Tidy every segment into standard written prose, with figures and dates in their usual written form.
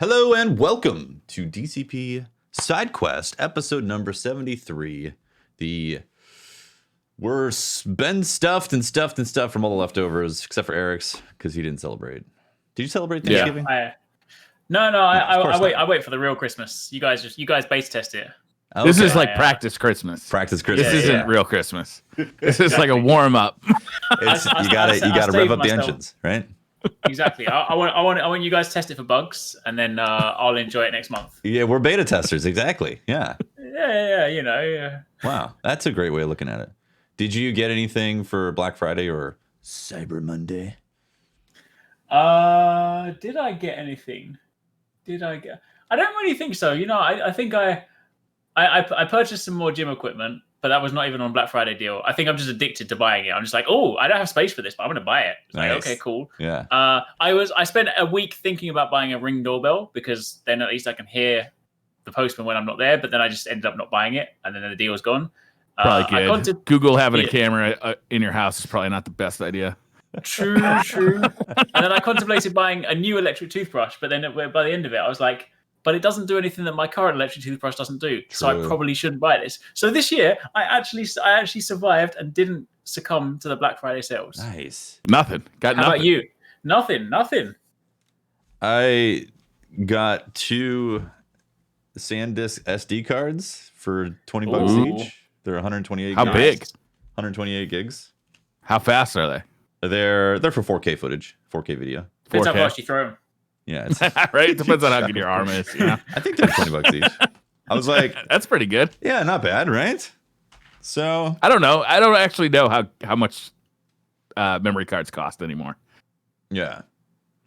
Hello and welcome to DCP SideQuest, episode number 73. We're been stuffed from all the leftovers, except for Eric's, because he didn't celebrate. Did you celebrate Thanksgiving? I wait for the real Christmas. You guys beta test it. Okay. This is like practice Christmas. Practice Christmas. This isn't real Christmas. This is like a warm up. You gotta rev up the engines, right? Exactly. I want you guys to test it for bugs, and then I'll enjoy it next month. Yeah, we're beta testers. Exactly. Yeah. Yeah. Wow, that's a great way of looking at it. Did you get anything for Black Friday or Cyber Monday? Did I get anything? I don't really think so. I think I purchased some more gym equipment, but that was not even on Black Friday deal. I think I'm just addicted to buying it. I'm just like, oh, I don't have space for this, but I'm going to buy it. It's nice. Like, okay, cool. Yeah. I spent a week thinking about buying a Ring doorbell because then at least I can hear the postman when I'm not there. But then I just ended up not buying it, and then the deal was gone. Probably good. Google having a camera in your house is probably not the best idea. True. And then I contemplated buying a new electric toothbrush, but then by the end of it, I was like, but it doesn't do anything that my current electric toothbrush doesn't do. True. So I probably shouldn't buy this. So this year, I actually survived and didn't succumb to the Black Friday sales. Nice. Nothing. How about you? Nothing. I got 2 SanDisk SD cards for $20 each. They're 128 How gigs. big? 128 gigs. How fast are they? They're for 4K footage, 4K video. Depends how fast you throw them. Yeah, it's, right. It depends on how good your arm is. You know? I think they're $20 each. I was like, that's pretty good. Yeah, not bad, right? So I don't know. I don't actually know how much memory cards cost anymore. Yeah,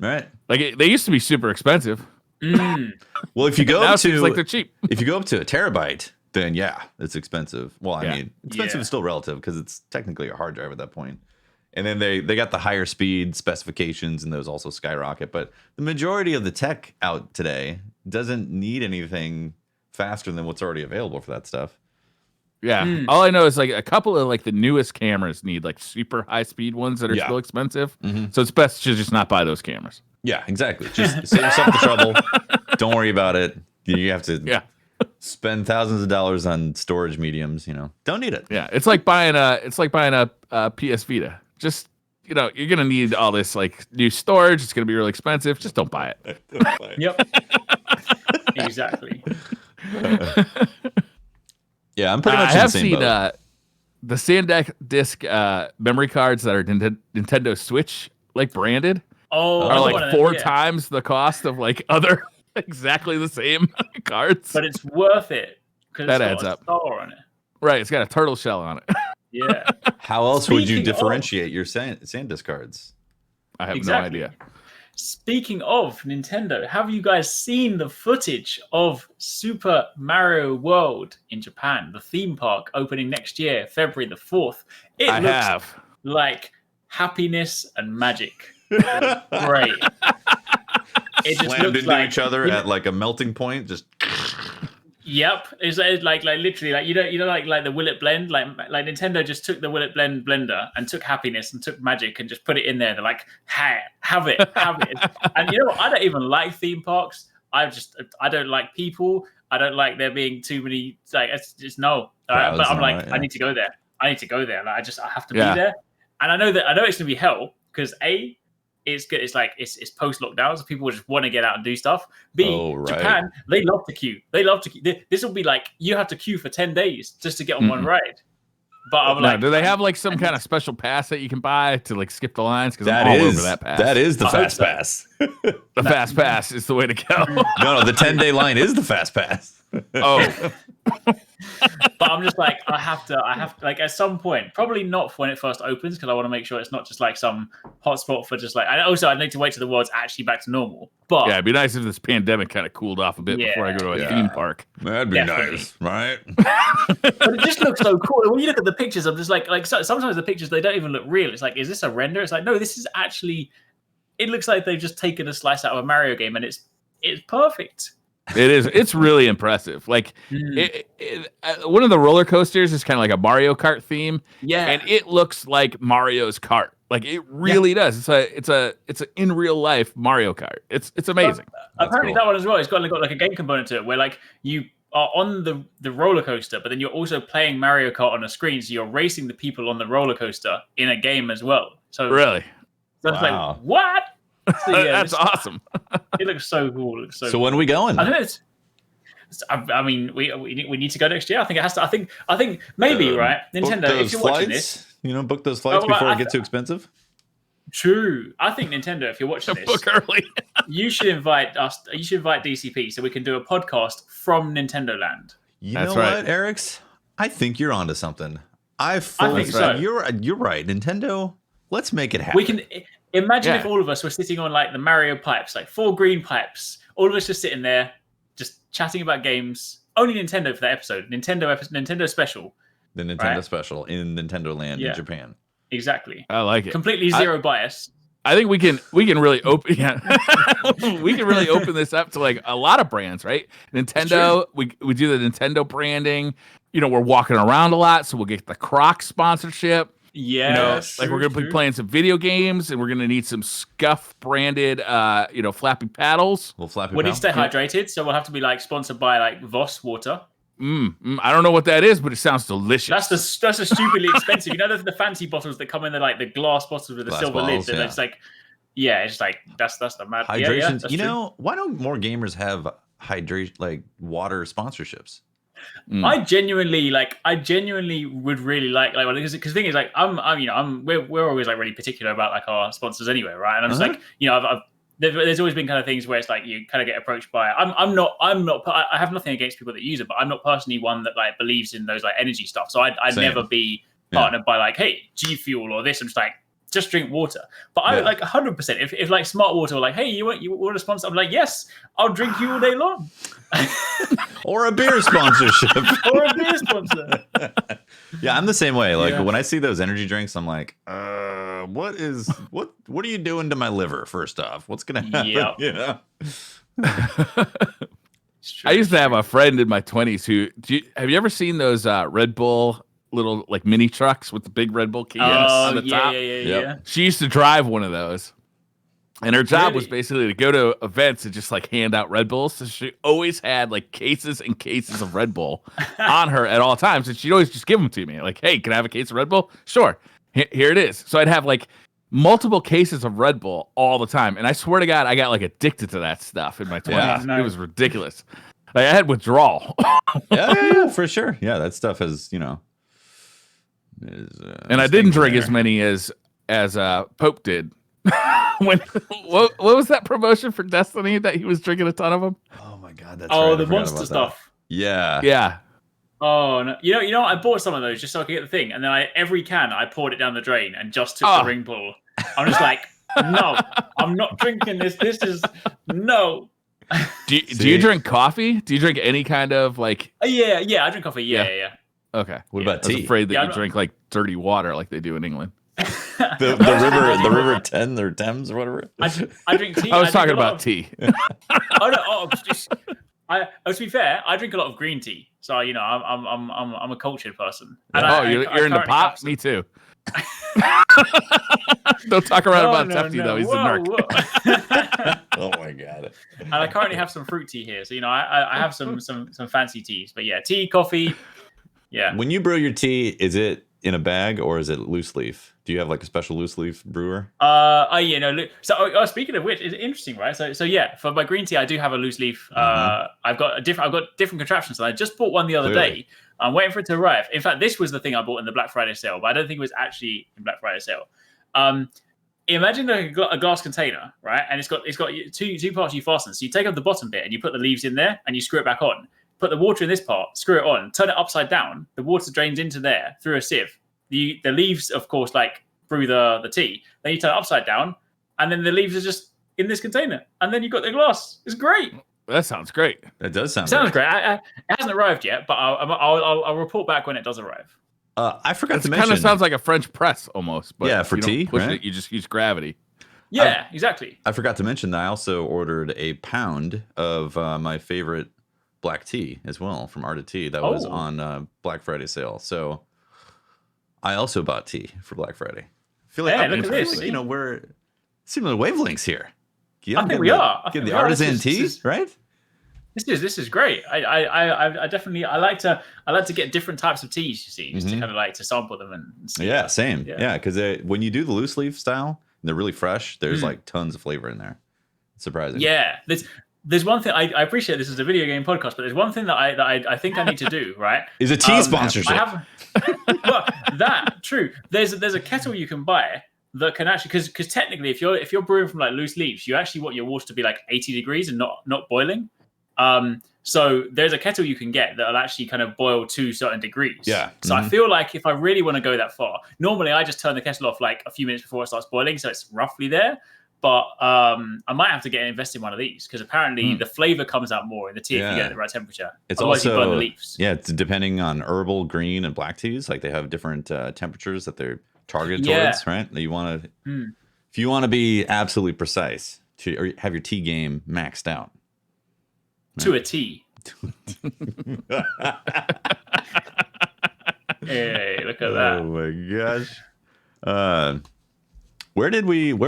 right. Like they used to be super expensive. Well, if you go now to it seems like they're cheap. If you go up to a terabyte, then yeah, it's expensive. Well, I mean, expensive is still relative because it's technically a hard drive at that point. And then they got the higher speed specifications, and those also skyrocket. But the majority of the tech out today doesn't need anything faster than what's already available for that stuff. Yeah. All I know is like a couple of like the newest cameras need like super high speed ones that are still expensive. So it's best to just not buy those cameras. Yeah, exactly. Just save yourself the trouble. Don't worry about it. You have to spend thousands of dollars on storage mediums. Don't need it. Yeah, it's like buying a PS Vita. Just you're gonna need all this like new storage. It's gonna be really expensive. Just don't buy it. Yep. Exactly. Yeah, I'm pretty much. I have in the same boat. The SanDisk memory cards that are Nintendo Switch like branded are like 4 times the cost of like other exactly the same cards. But it's worth it because that it's got adds a up. star on it. Right, it's got a turtle shell on it. Yeah. How else would you differentiate your SanDisk cards? I have no idea. Speaking of Nintendo, have you guys seen the footage of Super Mario World in Japan, the theme park opening next year, February the 4th? It looks like happiness and magic. Great. It just slammed into each other at like a melting point, just. Yep, it's like literally like you know like the Will It Blend, like Nintendo just took the Will It Blend blender and took happiness and took magic and just put it in there. They're like, hey, have it. And you know what? I don't even like theme parks. I don't like people. I don't like there being too many. Like it's just no. But I'm like, I need to go there. Like I have to be there. And I know it's gonna be hell because it's good. It's like it's post lockdown, so people just want to get out and do stuff. Japan, they love to queue. This will be like you have to queue for 10 days just to get on one ride. But I'm like, do they have like some kind of special pass that you can buy to like skip the lines? Because I'm all over that pass. That is the fast pass. The fast pass is the way to go. No, the 10-day line is the fast pass. Oh. But I'm just like, I have to like at some point, probably not when it first opens, because I want to make sure it's not just like some hotspot for just like. And also, I need to wait till the world's actually back to normal. But yeah, it'd be nice if this pandemic kind of cooled off a bit before I go to a theme park. That'd be nice, right? But it just looks so cool. When you look at the pictures, I'm just like sometimes the pictures they don't even look real. It's like, is this a render? It's like, no, this is actually. It looks like they've just taken a slice out of a Mario game, and it's perfect. It is. It's really impressive. Like one of the roller coasters is kind of like a Mario Kart theme. Yeah, and it looks like Mario's Kart. Like it really does. It's an in real life Mario Kart. It's amazing. Apparently that one as well. It's got like a game component to it where like you are on the roller coaster, but then you're also playing Mario Kart on a screen, so you're racing the people on the roller coaster in a game as well. So really, so it's like what? So, yeah, that's awesome. It looks so cool. It looks so So when are we going? I think it's. I mean, we need to go next year. I think it has to. I think maybe right. Nintendo, if you're watching this, book those flights before it gets too expensive. True. I think Nintendo, if you're watching this, book early. you should invite us. You should invite DCP so we can do a podcast from Nintendo Land. You know what, Eric's? I think you're onto something. I think so. You're right. Nintendo, let's make it happen. We can imagine if all of us were sitting on like the Mario pipes, like 4 green pipes, all of us just sitting there, just chatting about games. Only Nintendo for that episode. Nintendo special. The Nintendo special in Nintendo Land in Japan. Exactly. I like it. Completely zero bias. I think we can really open we can really open this up to like a lot of brands, right? Nintendo, we do the Nintendo branding. You know, we're walking around a lot, so we'll get the Crocs sponsorship. Yeah, like we're gonna be playing some video games, and we're gonna need some Scuf branded, flappy paddles. We need to stay hydrated, so we'll have to be like sponsored by like Voss water. I don't know what that is, but it sounds delicious. That's a stupidly expensive. You know the fancy bottles that come in the glass bottles with the silver lids, and it's like, it's like that's the mad hydration. Yeah, why don't more gamers have water sponsorships? I genuinely would really like because the thing is like we're always like really particular about like our sponsors anyway, right? And I'm just like there's always been kind of things where it's like you kind of get approached by I have nothing against people that use it, but I'm not personally one that like believes in those like energy stuff. So I'd never be partnered by like, hey, G Fuel or this. I'm just like, just drink water. But I like 100%. If like Smart Water were like, hey, you want a sponsor? I'm like, yes, I'll drink you all day long. Or a beer sponsorship. Or a beer sponsor. Yeah, I'm the same way. Like when I see those energy drinks, I'm like, what are you doing to my liver? First off, what's gonna happen? Yep. I used to have a friend in my 20s who have you ever seen those Red Bull little like mini trucks with the big Red Bull cans on the top? Yeah. She used to drive one of those. And her job was basically to go to events and just like hand out Red Bulls. So she always had like cases and cases of Red Bull on her at all times. And she'd always just give them to me. Like, hey, can I have a case of Red Bull? Sure. Here it is. So I'd have like multiple cases of Red Bull all the time. And I swear to God, I got like addicted to that stuff in my 20s. Yeah, nice. It was ridiculous. Like I had withdrawal. yeah, for sure. Yeah, that stuff has, and I didn't drink as many as Pope did. What was that promotion for Destiny that he was drinking a ton of them? Oh my God, that's right. The monster stuff. Yeah. Oh no! You know, I bought some of those just so I could get the thing, and then every can I poured it down the drain and just took the ring pull. I'm just like, no, I'm not drinking this. This is no. Do you drink coffee? Do you drink any kind of like? Yeah, I drink coffee. Yeah. Okay. What about tea? I was afraid that you drink like dirty water like they do in England. the river Thames or Thames or whatever. I drink tea. I was talking about tea. To be fair, I drink a lot of green tea, so I'm a cultured person. And you're into pop? Me too. Don't talk around about Tefty though. He's a narc. Oh my God. And I currently have some fruit tea here, so I have some fancy teas. But yeah, tea, coffee. Yeah. When you brew your tea, is it in a bag or is it loose leaf? Do you have like a special loose leaf brewer? So speaking of which, it's interesting, right? So yeah, for my green tea, I do have a loose leaf. I've got different contraptions, and I just bought one the other day. I'm waiting for it to arrive. In fact, this was the thing I bought in the Black Friday sale, but I don't think it was actually in Black Friday sale. Imagine a glass container, right? And it's got two parts you fasten. So you take off the bottom bit and you put the leaves in there and you screw it back on. Put the water in this part, screw it on, turn it upside down. The water drains into there through a sieve. The leaves, of course, like brew the tea. Then you turn it upside down, and then the leaves are just in this container. And then you've got the glass. It's great. That sounds great. That does sound great. It hasn't arrived yet, but I'll report back when it does arrive. I forgot to mention. It kind of sounds like a French press almost. But for tea, push right? it, you just use gravity. Yeah, exactly. I forgot to mention that I also ordered a pound of my favorite black tea as well from Art of Tea that was on Black Friday sale. So I also bought tea for Black Friday. feel like look at this. you know, we're similar wavelengths here. I think we are. Get the artisan tea, right? This is great. I definitely like to get different types of teas. You see, just to kind of like to sample them and see. Yeah, same. Yeah, because when you do the loose leaf style, they're really fresh. There's like tons of flavor in there. It's surprising. Yeah, there's one thing I appreciate. This is a video game podcast, but there's one thing that I think I need to do. Right, is a tea sponsorship. Well, true. There's a kettle you can buy that can actually because technically if you're brewing from like loose leaves, you actually want your water to be like 80 degrees and not boiling. So there's a kettle you can get that'll actually kind of boil to certain degrees. Yeah. So I feel like if I really want to go that far, normally I just turn the kettle off like a few minutes before it starts boiling, so it's roughly there. But I might have to invest in one of these because apparently the flavor comes out more in the tea if you get it at the right temperature. It's Otherwise also you burn the leaves. Yeah, it's depending on herbal, green, and black teas. Like they have different temperatures that they're targeted towards, right? That you want to, if you want to be absolutely precise, to have your tea game maxed out. To a T. Hey, look at that. Oh my gosh. Where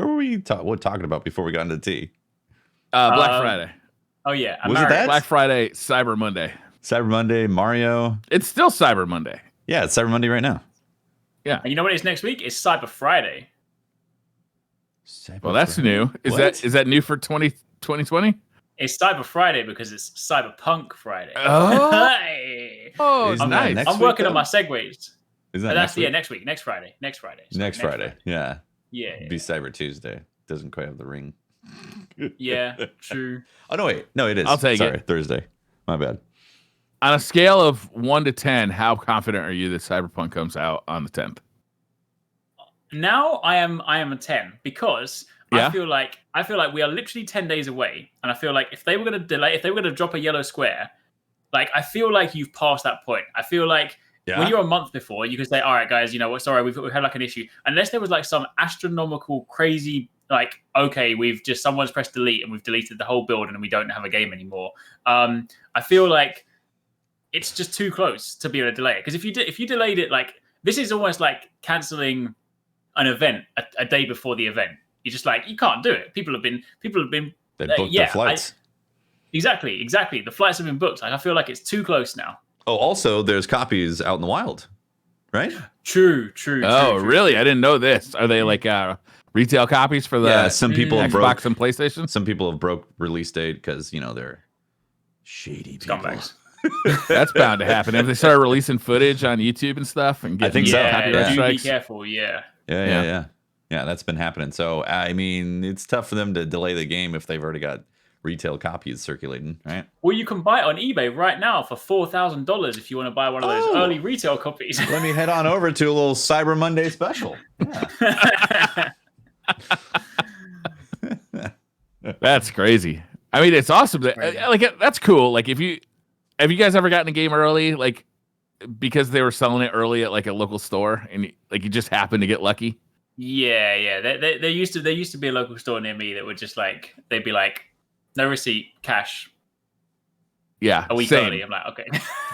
were we talking about before we got into tea? Black Friday. Oh yeah. Was it that? Black Friday, Cyber Monday. Cyber Monday, Mario. It's still Cyber Monday. Yeah, it's Cyber Monday right now. Yeah. And you know what it is next week? It's Cyber Friday. Well, that's new. Is that new for 2020? It's Cyber Friday because it's Cyberpunk Friday. Oh, nice. I'm working on my segues. Is that next week? Next week. Next Friday. Next Friday. Yeah. Yeah. It'd be Cyber Tuesday. Doesn't quite have the ring. Yeah, true. Oh, no, wait. No, it is. I'll take it. Thursday. My bad. On a scale of 1 to 10, how confident are you that Cyberpunk comes out on the 10th? Now I am a 10 because I feel like we are literally 10 days away, and I feel like if they were going to drop a yellow square, like I feel like you've passed that point. I feel like when you're a month before, you can say, all right, guys, you know what? Sorry, we've had like an issue. Unless there was like some astronomical, crazy, like, okay, someone's pressed delete and we've deleted the whole build and we don't have a game anymore. I feel like it's just too close to be able to delay it. Because if you delayed it, like this is almost like canceling an event a day before the event. You're just like, you can't do it. People have been. They booked their flights. Exactly. The flights have been booked. Like I feel like it's too close now. Oh, also, there's copies out in the wild, right? True. Really? I didn't know this. Are they like retail copies for the some people have Xbox and PlayStation? Some people have broke release date because they're shady people. Scumbags. That's bound to happen if they start releasing footage on YouTube and stuff. And I think so. Be careful. Yeah. Yeah. That's been happening. So I mean, it's tough for them to delay the game if they've already got retail copies circulating, right? Well, you can buy it on eBay right now for $4,000 if you want to buy one of those early retail copies. Let me head on over to a little Cyber Monday special. Yeah. That's crazy. I mean, it's awesome. That's cool. Like, have you guys ever gotten a game early, like because they were selling it early at like a local store, and you just happened to get lucky? Yeah. There used to be a local store near me that would just like they'd be like, no receipt, cash. Yeah, a week early. I'm like, okay.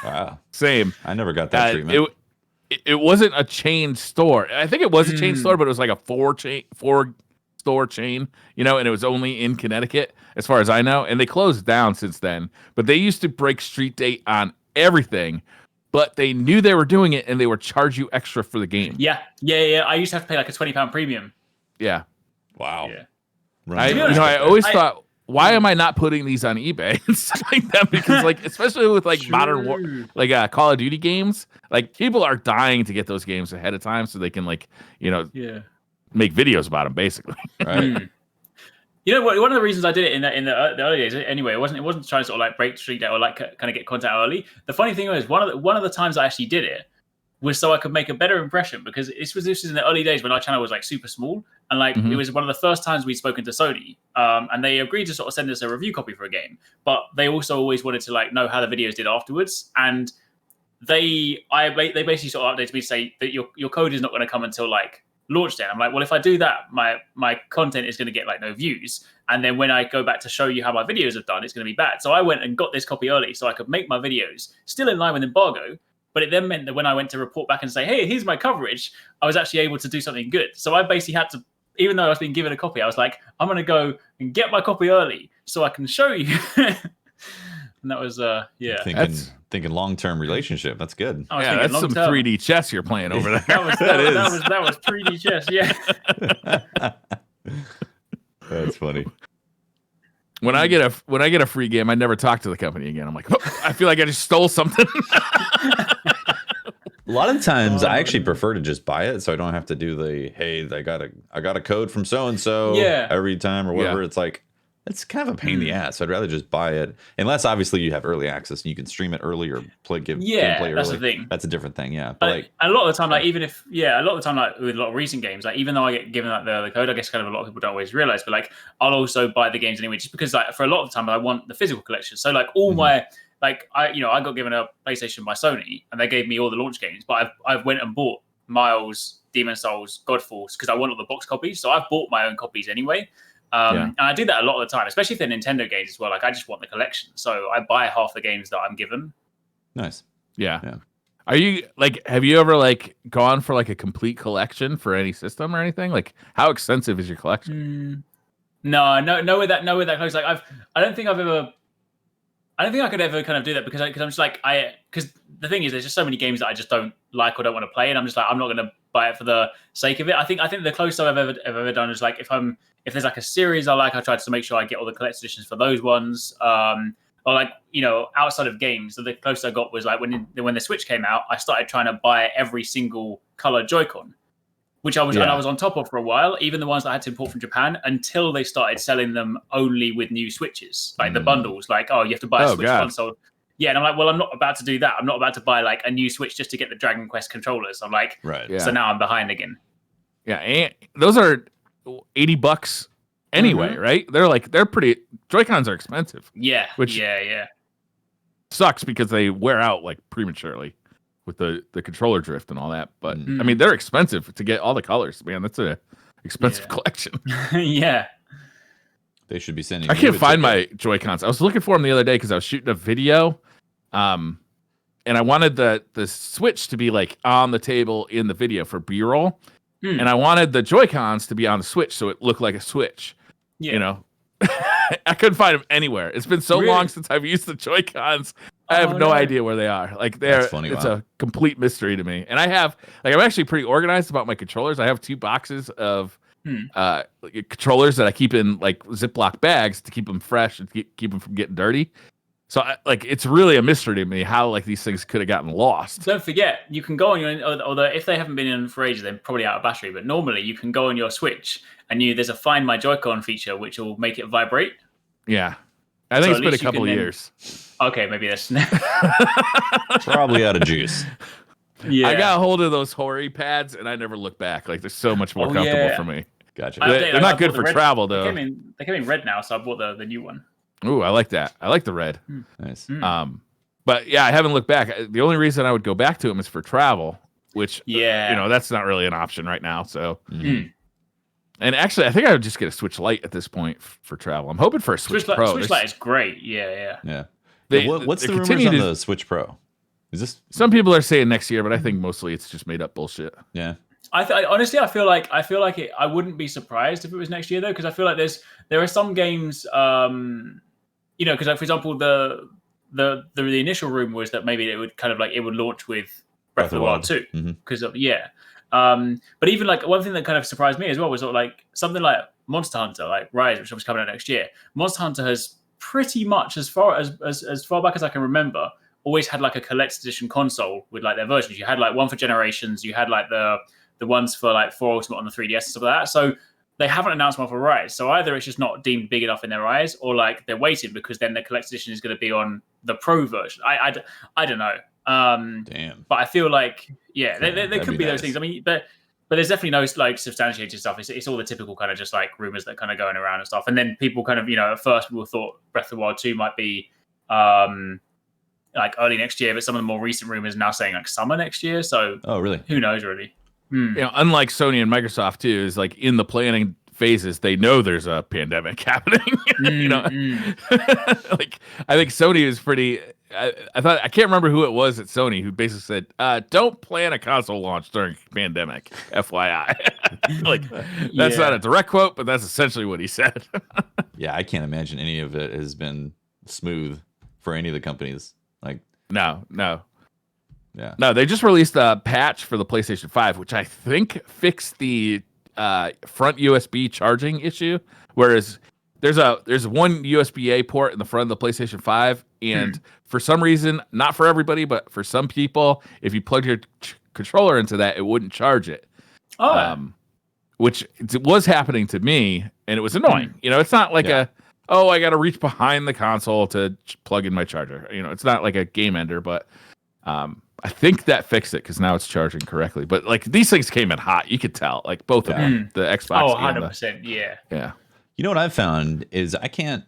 Wow, same. I never got that treatment. It wasn't a chain store. I think it was a chain store, but it was like a four store chain, and it was only in Connecticut, as far as I know. And they closed down since then. But they used to break street date on everything. But they knew they were doing it, and they would charge you extra for the game. Yeah. I used to have to pay like a £20 premium. Yeah. Wow. Yeah. I always thought, why am I not putting these on eBay and stuff like that? Because like, especially with like modern war, like Call of Duty games, like people are dying to get those games ahead of time so they can like, make videos about them basically. Right. One of the reasons I did it in the early days, anyway, it wasn't trying to sort of like break street or like kind of get content early. The funny thing was one of the times I actually did it was so I could make a better impression, because this was in the early days when our channel was like super small, and like it was one of the first times we'd spoken to Sony, and they agreed to sort of send us a review copy for a game, but they also always wanted to like know how the videos did afterwards, and they basically sort of updated me to say that your code is not going to come until like launch day. I'm like, well, if I do that, my content is going to get like no views, and then when I go back to show you how my videos have done, it's going to be bad. So I went and got this copy early so I could make my videos still in line with embargo, But it then meant that when I went to report back and say, hey, here's my coverage, I was actually able to do something good. So I basically had to, even though I was being given a copy, I was like, I'm going to go and get my copy early so I can show you. And that was, Thinking long-term relationship. That's good. Yeah, that's some 3D chess you're playing over there. that was 3D chess, yeah. That's funny. When I get a free game, I never talk to the company again. I'm like, oh, I feel like I just stole something. A lot of times, I actually prefer to just buy it, so I don't have to do the hey, I got a code from so and so every time or whatever. It's like it's kind of a pain in the ass. So I'd rather just buy it, unless obviously you have early access and you can stream it early or give gameplay early. That's the thing. That's a different thing, yeah. But like a lot of the time, like a lot of the time, like with a lot of recent games, like even though I get given like the code, I guess kind of a lot of people don't always realize, but like I'll also buy the games anyway, just because like for a lot of the time I want the physical collection. So like all my like I got given a PlayStation by Sony and they gave me all the launch games, but I've went and bought Miles, Demon Souls, Godfall because I want all the box copies. So I've bought my own copies anyway. And I do that a lot of the time, especially if they're Nintendo games as well. Like I just want the collection, so I buy half the games that I'm given. Nice. Yeah. Are you like? Have you ever like gone for like a complete collection for any system or anything? Like, how extensive is your collection? No, with that close. Like I don't think I could ever kind of do that because I'm just like because the thing is, there's just so many games that I just don't like or don't want to play, and I'm just like I'm not going to buy it for the sake of it. I think the closest I've ever done is like if there's like a series I try to make sure I get all the collector's editions for those ones. Or like outside of games, the closest I got was like when the Switch came out, I started trying to buy every single color Joy-Con, which I was on top of for a while, even the ones that I had to import from Japan, until they started selling them only with new Switches, like the bundles. Like, you have to buy a Switch console. Yeah, and I'm like, well, I'm not about to do that. I'm not about to buy like a new Switch just to get the Dragon Quest controllers. I'm like, so now I'm behind again. Yeah, and those are $80 anyway, right? They're pretty. Joy-Cons are expensive. Yeah, which sucks because they wear out like prematurely with the controller drift and all that. But I mean, they're expensive to get all the colors. Man, that's a expensive collection. Yeah. They should be sending. I can't find my Joy-Cons. I was looking for them the other day because I was shooting a video, and I wanted the Switch to be like on the table in the video for B-roll, and I wanted the Joy-Cons to be on the Switch so it looked like a Switch. Yeah. I couldn't find them anywhere. It's been so long since I've used the Joy-Cons. I have no idea where they are. Like it's a complete mystery to me. And I have I'm actually pretty organized about my controllers. I have 2 boxes of controllers that I keep in like Ziploc bags to keep them fresh and keep them from getting dirty. So it's really a mystery to me how like these things could have gotten lost. Don't forget, you can go on your, although if they haven't been in for ages, they're probably out of battery. But normally you can go on your Switch and there's a Find My Joy-Con feature which will make it vibrate. Yeah, I think it's been a couple of years. Okay, maybe that's probably out of juice. Yeah, I got a hold of those Hori pads and I never look back. Like they're so much more comfortable for me. Gotcha. They're not good for travel though. They came in red now, so I bought the new one. Ooh, I like that. I like the red. Nice. But yeah, I haven't looked back. The only reason I would go back to them is for travel, which that's not really an option right now. So, and actually, I think I would just get a Switch Lite at this point for travel. I'm hoping for a Switch Pro. Switch Lite is great. Yeah. What's the rumors on the Switch Pro? Is this? Some people are saying next year, but I think mostly it's just made up bullshit. Yeah. Honestly, I feel like it. I wouldn't be surprised if it was next year though, because I feel like there are some games, because like, for example, the initial rumor was that maybe it would kind of like it would launch with Breath of the Wild 2 because of but even like one thing that kind of surprised me as well was sort of like something like Monster Hunter, like Rise, which was coming out next year. Monster Hunter has pretty much as far back as I can remember always had like a collector's edition console with like their versions. You had like one for Generations, you had like the ones for like 4 Ultimate on the 3DS and stuff like that. So they haven't announced one for Rise. So either it's just not deemed big enough in their eyes, or like they're waiting because then the collector's edition is going to be on the Pro version. I don't know. Damn. But I feel like there could be those things. I mean, but there's definitely no like substantiated stuff. It's all the typical kind of just like rumors that kind of going around and stuff. And then people kind of at first people thought Breath of the Wild 2 might be like early next year, but some of the more recent rumors are now saying like summer next year. So really? Who knows really? Unlike Sony and Microsoft too, is like in the planning phases, they know there's a pandemic happening. Like I think Sony is pretty I thought I can't remember who it was at Sony who basically said, "Don't plan a console launch during pandemic." FYI, like that's not a direct quote, but that's essentially what he said. Yeah, I can't imagine any of it has been smooth for any of the companies. Like, no. Yeah. No, they just released a patch for the PlayStation 5, which I think fixed the front USB charging issue. Whereas there's one USB-A port in the front of the PlayStation 5, and for some reason, not for everybody, but for some people, if you plug your controller into that, it wouldn't charge it. Which was happening to me, and it was annoying. You know, it's not like I got to reach behind the console to plug in my charger. You know, it's not like a game ender, but I think that fixed it because now it's charging correctly. But like these things came in hot. You could tell, like both of them, the Xbox. Oh, 100%. Yeah. You know what I've found is I can't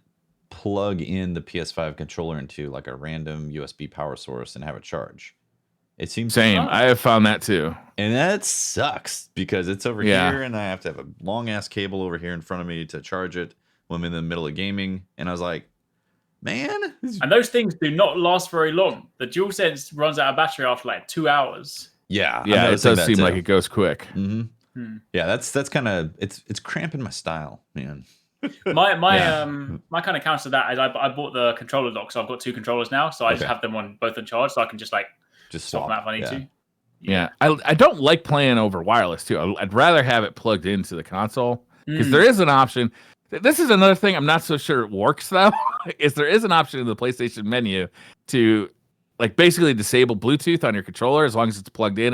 plug in the PS5 controller into like a random USB power source and have it charge. It seems same. I have found that too. And that sucks because it's over here and I have to have a long ass cable over here in front of me to charge it when I'm in the middle of gaming. And I was like, man. And those things do not last very long. The DualSense runs out of battery after like 2 hours. Yeah. Yeah, it does seem like it goes quick. Mm-hmm. Yeah, that's kind of it's cramping my style, man. My kind of counter to that is I bought the controller dock, so I've got 2 controllers now, so I just have them both on charge, so I can just swap them out if I need to. Yeah, I don't like playing over wireless too. I'd rather have it plugged into the console because there is an option. This is another thing I'm not so sure it works though. Is there is an option in the PlayStation menu to like basically disable Bluetooth on your controller as long as it's plugged in.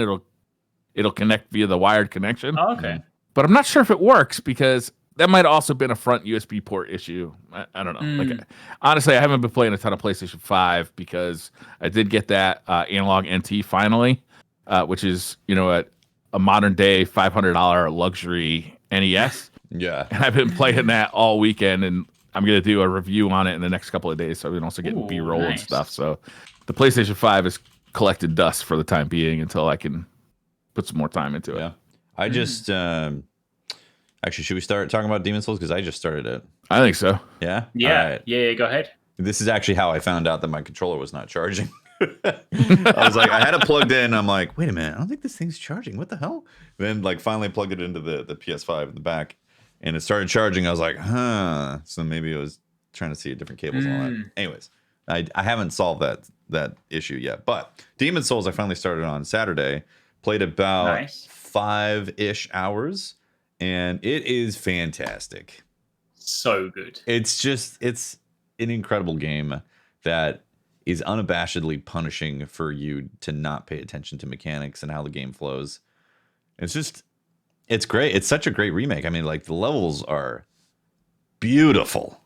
It'll connect via the wired connection. Oh, okay, but I'm not sure if it works because that might have also been a front USB port issue. I don't know. Like honestly, I haven't been playing a ton of PlayStation 5 because I did get that analog NT finally, which is a modern day $500 luxury NES. Yeah. And I've been playing that all weekend, and I'm going to do a review on it in the next couple of days, so we can also get B-roll and stuff. So the PlayStation 5 is collected dust for the time being until I can put some more time into it. Yeah. I just... actually, should we start talking about Demon's Souls? Because I just started it. I think so. Yeah? Yeah. Right. Yeah, go ahead. This is actually how I found out that my controller was not charging. I was like, I had it plugged in. I'm like, wait a minute. I don't think this thing's charging. What the hell? Then finally plugged it into the PS5 in the back. And it started charging. I was like, huh. So maybe it was trying to see different cables and all that. Anyways, I haven't solved that issue yet. But Demon's Souls, I finally started on Saturday. Played about 5-ish hours. And it is fantastic. So good. It's an incredible game that is unabashedly punishing for you to not pay attention to mechanics and how the game flows. It's great. It's such a great remake. I mean, like the levels are beautiful.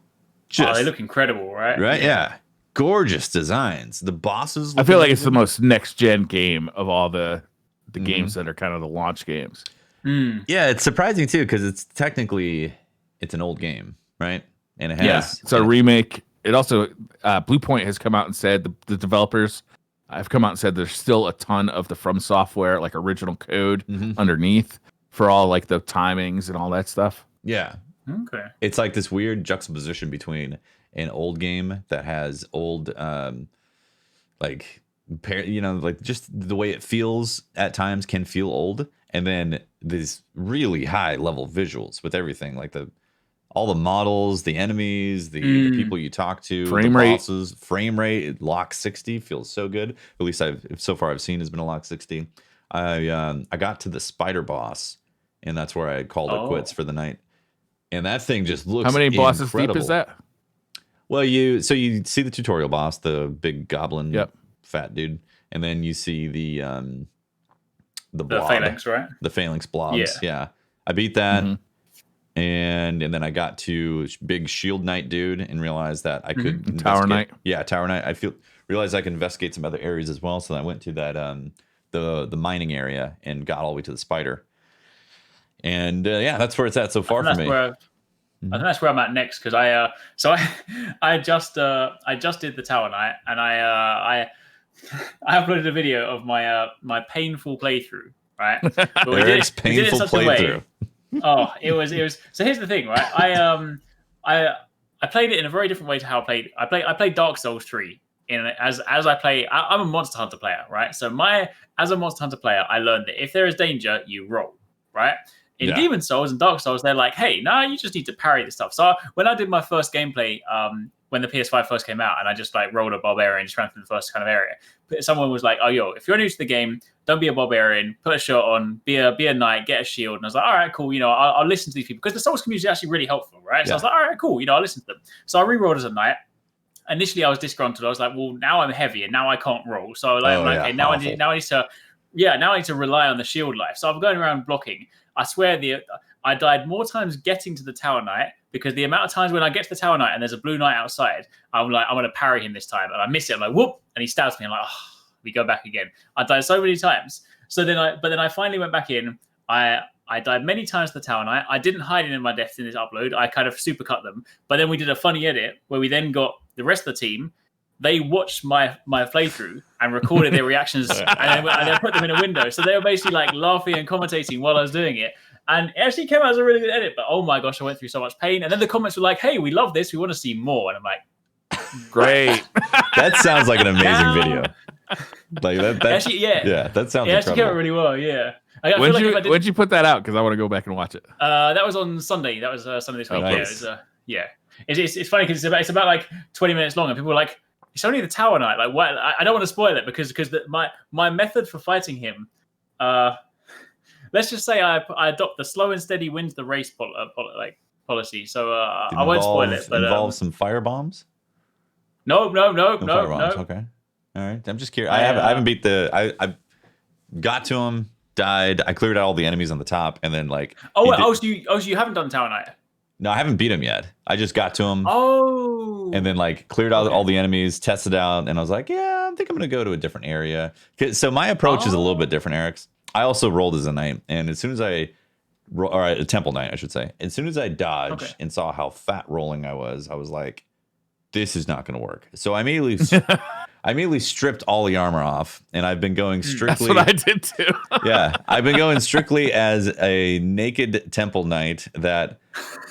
They look incredible, right? Right? Yeah. Gorgeous designs. The bosses. I feel like it's the most next gen game of all the games that are kind of the launch games. Yeah, it's surprising too because it's an old game, right? And it has it's a remake. It also Blue Point has come out and said the developers have come out and said there's still a ton of the From Software like original code underneath for all like the timings and all that stuff. Yeah. Okay. It's like this weird juxtaposition between an old game that has old like just the way it feels at times can feel old, and then these really high level visuals with everything like all the models, the enemies, the people you talk to, frame the rate. bosses, frame rate, lock 60 feels so good. At least so far I've seen has been a lock 60. I got to the spider boss, and that's where I called it quits for the night. And that thing just looks How many bosses incredible. deep is that? Well, you see the tutorial boss, the big goblin fat dude, and then you see the blob, phalanx, right? The phalanx blobs. Yeah. I beat that, and then I got to big shield knight dude and realized that I could Tower Knight. Yeah, Tower Knight. Realized I could investigate some other areas as well. So I went to that the mining area and got all the way to the spider. And that's where it's at so far for me. I think that's where I'm at next because I just did the Tower Knight, and I uploaded a video of my painful playthrough. Right, but Eric's painful playthrough. It was. So here's the thing, right? I played it in a very different way to how I played. I played Dark Souls 3 as I play. I'm a Monster Hunter player, right? So as a Monster Hunter player, I learned that if there is danger, you roll, right? In Demon Souls and Dark Souls, they're like, hey, no, you just need to parry this stuff. So when I did my first gameplay, when the PS5 first came out, and I just like rolled a barbarian, just ran through the first kind of area, someone was like, oh, yo, if you're new to the game, don't be a barbarian, put a shirt on, be a knight, get a shield. And I was like, all right, cool. I'll listen to these people because the Souls community is actually really helpful, right? So I was like, all right, cool. I'll listen to them. So I re-rolled as a knight. Initially, I was disgruntled. I was like, well, now I'm heavy and now I can't roll. So okay, now I need to rely on the shield life. So I'm going around blocking. I swear I died more times getting to the Tower Knight because the amount of times when I get to the Tower Knight and there's a blue knight outside, I'm like, I'm going to parry him this time. And I miss it. I'm like, whoop. And he stabs me. I'm like, oh, we go back again. I died so many times. So then I finally went back in. I died many times to the Tower Knight. I didn't hide in my deaths in this upload. I kind of supercut them. But then we did a funny edit where we then got the rest of the team. They watched my playthrough and recorded their reactions and then put them in a window. So they were basically like laughing and commentating while I was doing it. And it actually came out as a really good edit. But oh my gosh, I went through so much pain. And then the comments were like, hey, we love this. We want to see more. And I'm like, great. That sounds like an amazing video. Like that actually, that sounds. It actually came out really well. Yeah. When'd you put that out? Because I want to go back and watch it. That was on Sunday. That was Sunday this week. Nice. It's funny because it's about like 20 minutes long, and people were like, "It's only the Tower Knight." Like, what? I don't want to spoil it because my method for fighting him. Let's just say I adopt the slow and steady wins the race policy. So I won't spoil it. But involves some fire bombs. No. Okay. All right. I'm just curious. I haven't beat I got to him, died. I cleared out all the enemies on the top, and then like. So you haven't done Tower Knight? No, I haven't beat him yet. I just got to him. Oh. And then like cleared out all the enemies, tested out, and I was like, yeah, I think I'm gonna go to a different area. So my approach is a little bit different, Eric's. I also rolled as a knight, and as soon as a temple knight, I should say. As soon as I dodged and saw how fat rolling I was like, this is not going to work. So I immediately stripped all the armor off, and I've been going strictly. That's what I did too. Yeah, I've been going strictly as a naked temple knight that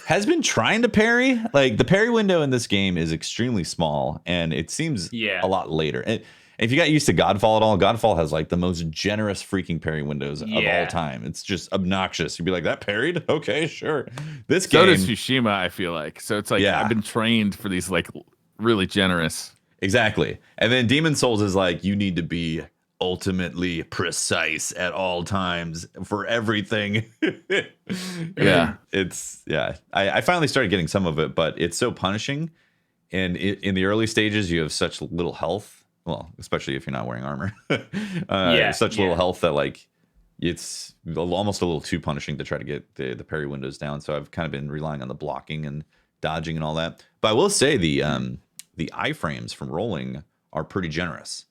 has been trying to parry. Like the parry window in this game is extremely small, and it seems a lot later. And if you got used to Godfall at all, Godfall has like the most generous freaking parry windows of all time. It's just obnoxious. You'd be like, that parried? Okay, sure. This game. So does Tsushima, I feel like. So it's like I've been trained for these like really generous. Exactly. And then Demon Souls is like, you need to be ultimately precise at all times for everything. I finally started getting some of it, but it's so punishing. And in the early stages, you have such little health. Well, especially if you're not wearing armor. Such little health that like it's almost a little too punishing to try to get the parry windows down. So I've kind of been relying on the blocking and dodging and all that. But I will say the iframes from rolling are pretty generous.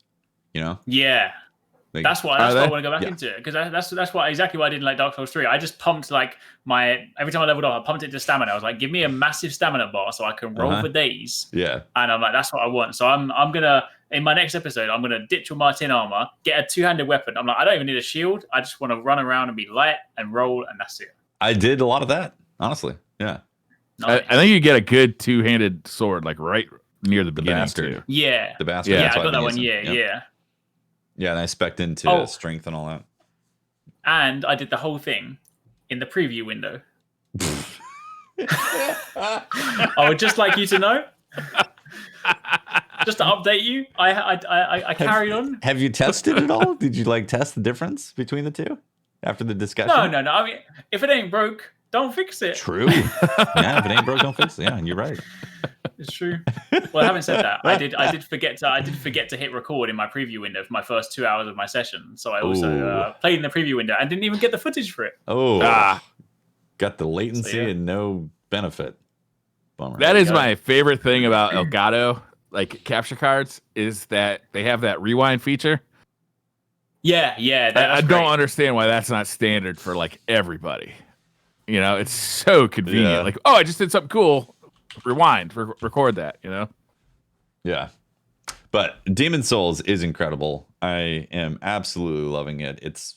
You know? Yeah. That's why I want to go back into it, because that's exactly what I did in like Dark Souls 3. I just pumped like every time I leveled up, I pumped it to stamina. I was like, give me a massive stamina bar so I can roll for days. Yeah. And I'm like, that's what I want. So I'm gonna, in my next episode, I'm gonna ditch all my tin armor, get a two-handed weapon. I'm like, I don't even need a shield. I just want to run around and be light and roll, and that's it. I did a lot of that, honestly. Yeah. Nice. I think you get a good two-handed sword, like right near the beginning too. Yeah. The bastard. Yeah, I got that one. Yeah. Yeah, and I spec'd into strength and all that. And I did the whole thing in the preview window. I would just like you to know, just to update you, I carried on. Have you tested it all? Did you like test the difference between the two after the discussion? No. I mean, if it ain't broke, don't fix it. True. Yeah, if it ain't broke, don't fix it. Yeah, and you're right. It's true. Well, having said that, I did forget to hit record in my preview window for my first 2 hours of my session. So I also played in the preview window and didn't even get the footage for it. Got the latency and no benefit. Bummer. That is my favorite thing about Elgato, like capture cards, is that they have that rewind feature. Yeah. I don't understand why that's not standard for like everybody. You know, it's so convenient. Yeah. Like, I just did something cool. Rewind, record that, you know? Yeah. But Demon Souls is incredible. I am absolutely loving it.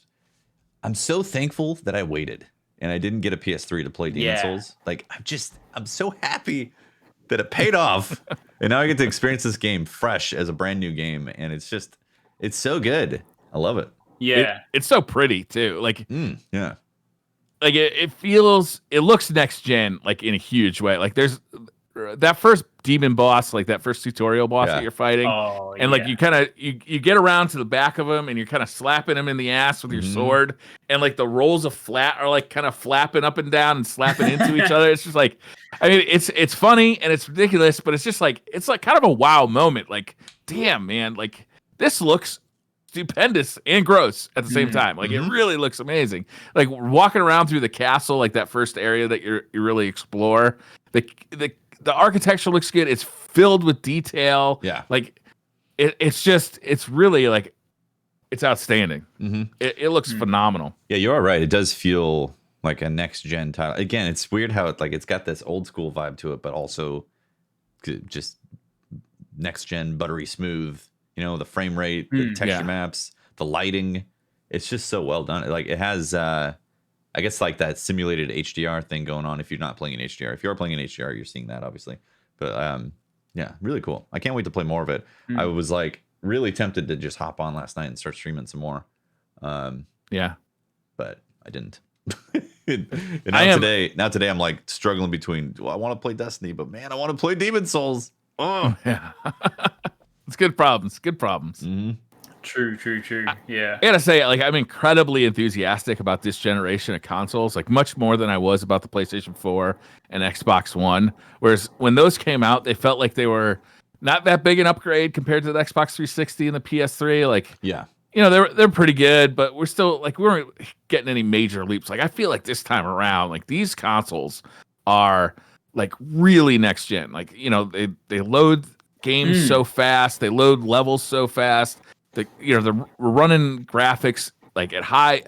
I'm so thankful that I waited and I didn't get a PS3 to play Demon Souls. Like, I'm so happy that it paid off, and now I get to experience this game fresh as a brand new game, and it's so good. I love it. Yeah, it's so pretty too. Like, yeah, like it looks next gen, like in a huge way. Like there's that first demon boss, like that first tutorial boss that you're fighting, and like you kind of you get around to the back of him, and you're kind of slapping him in the ass with your sword, and like the rolls of flat are like kind of flapping up and down and slapping into each other. It's just like, I mean, it's funny and it's ridiculous, but it's like kind of a wow moment. Like, damn, man, like this looks stupendous and gross at the same time. Like it really looks amazing. Like walking around through the castle, like that first area that you really explore, the architecture looks good. It's filled with detail. Yeah. Like it's really like, it's outstanding. It looks phenomenal. Yeah, you are right. It does feel like a next gen title. Again, it's weird how it's got this old school vibe to it, but also just next gen, buttery smooth. You know, the frame rate, the texture maps, the lighting. It's just so well done. Like it has, I guess, like that simulated HDR thing going on. If you're not playing in HDR, if you are playing in HDR, you're seeing that obviously. But yeah, really cool. I can't wait to play more of it. I was like really tempted to just hop on last night and start streaming some more. Yeah, but I didn't. And now today I'm like struggling between, I want to play Destiny, but man, I want to play Demon Souls. Oh yeah. It's good problems. Good problems. True. Yeah. I gotta say, like, I'm incredibly enthusiastic about this generation of consoles, like much more than I was about the PlayStation 4 and Xbox One. Whereas when those came out, they felt like they were not that big an upgrade compared to the Xbox 360 and the PS3. Like, yeah, you know, they're pretty good, but we're still like, we weren't getting any major leaps. Like, I feel like this time around, like these consoles are like really next gen. Like, you know, they load games so fast, they load levels so fast. We're running graphics like at high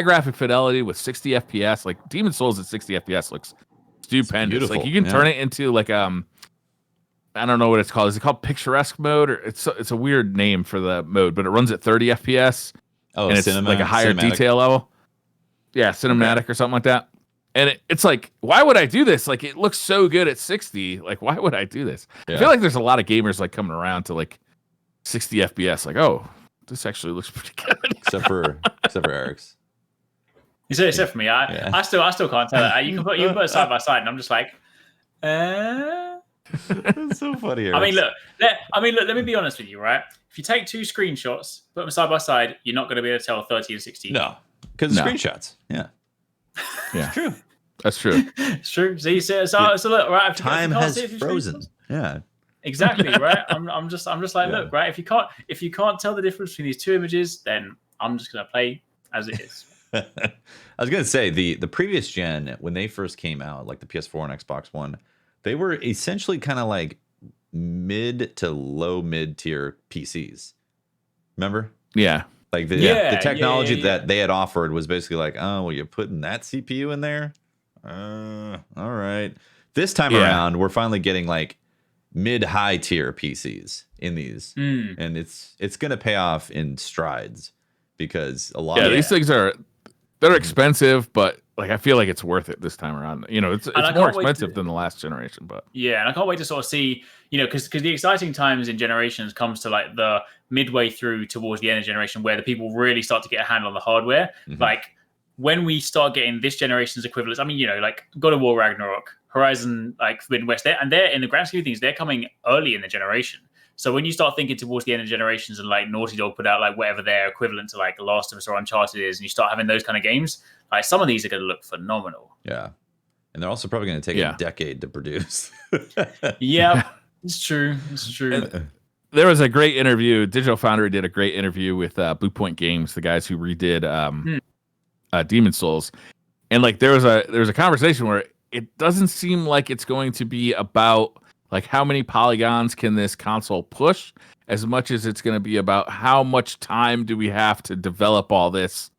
graphic fidelity with 60 FPS. Like Demon Souls at 60 FPS looks stupendous. Like you can turn it into like I don't know what it's called. Is it called picturesque mode, or it's a weird name for the mode, but it runs at 30 FPS. Oh, and it's like a higher detail level. Yeah, cinematic or something like that. And it's like, why would I do this? Like, it looks so good at 60. Like, why would I do this? Yeah. I feel like there's a lot of gamers like coming around to like 60 FPS. Like, oh, this actually looks pretty good. except for Eric's. You say except for me. I still can't tell it. You can put it side by side, and I'm just like, That's so funny. Eric. I mean, look. Let me be honest with you, right? If you take two screenshots, put them side by side, you're not going to be able to tell 30 and 60. No, because screenshots. Yeah. Yeah, it's true. That's true. It's true. See, so look, right? Time has frozen. Yeah. Exactly, right. I'm just like, look, right. If you can't tell the difference between these two images, then I'm just gonna play as it is. I was gonna say the previous gen, when they first came out, like the PS4 and Xbox One, they were essentially kind of like mid to low mid tier PCs. Remember? Yeah. Like the technology that they had offered was basically like, oh, well, you're putting that CPU in there? All right. This time around, we're finally getting like mid-high tier PCs in these. And it's going to pay off in strides because a lot of these things they're expensive, but like I feel like it's worth it this time around. You know, it's more expensive than the last generation, but yeah, and I can't wait to sort of see, you know, because the exciting times in generations comes to like the midway through towards the end of generation where the people really start to get a handle on the hardware. Like when we start getting this generation's equivalents, I mean, you know, like God of War Ragnarok, Horizon, like Forbidden West, and they're in the grand scheme of things, they're coming early in the generation. So when you start thinking towards the end of generations and like Naughty Dog put out like whatever their equivalent to like The Last of Us or Uncharted is, and you start having those kind of games, like some of these are going to look phenomenal. Yeah. And they're also probably going to take a decade to produce. Yeah, it's true. It's true. And there was a great interview. Digital Foundry did a great interview with Blue Point Games, the guys who redid Demon Souls. And like there was a conversation where it doesn't seem like it's going to be about like how many polygons can this console push as much as it's going to be about how much time do we have to develop all this,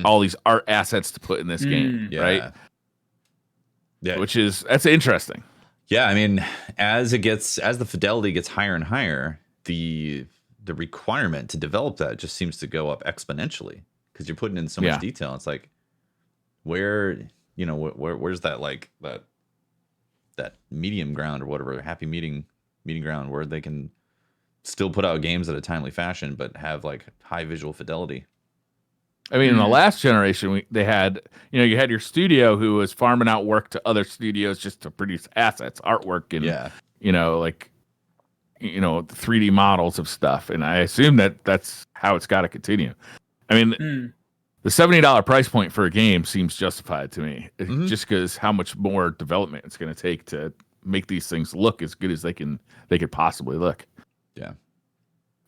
all these art assets to put in this game, right? Yeah. That's interesting. Yeah. I mean, as the fidelity gets higher and higher, the requirement to develop that just seems to go up exponentially because you're putting in so much detail. It's like, where's that like that that medium ground or whatever, happy meeting ground where they can still put out games at a timely fashion, but have like high visual fidelity. I mean, in the last generation, they had, you had your studio who was farming out work to other studios just to produce assets, artwork, and, 3D models of stuff. And I assume that's how it's got to continue. I mean, the $70 price point for a game seems justified to me, just because how much more development it's going to take to make these things look as good as they could possibly look. Yeah.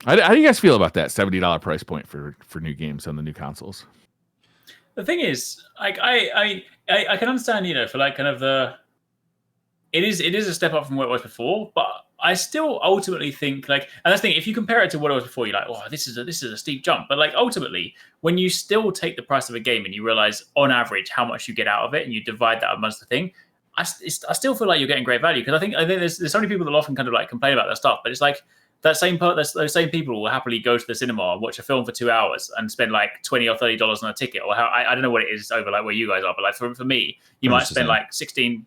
How do you guys feel about that $70 price point for new games on the new consoles? The thing is, like, I can understand, for like kind of it is a step up from what it was before, but I still ultimately think, like, and that's the thing, if you compare it to what it was before, you're like, oh, this is a steep jump. But like ultimately, when you still take the price of a game and you realize on average how much you get out of it, and you divide that amongst the thing, I still feel like you're getting great value, because I think there's so many people that often kind of like complain about that stuff, but it's like those same people will happily go to the cinema, watch a film for 2 hours, and spend like $20 or $30 on a ticket, or how I don't know what it is over like where you guys are, but like for me, you might spend like 16.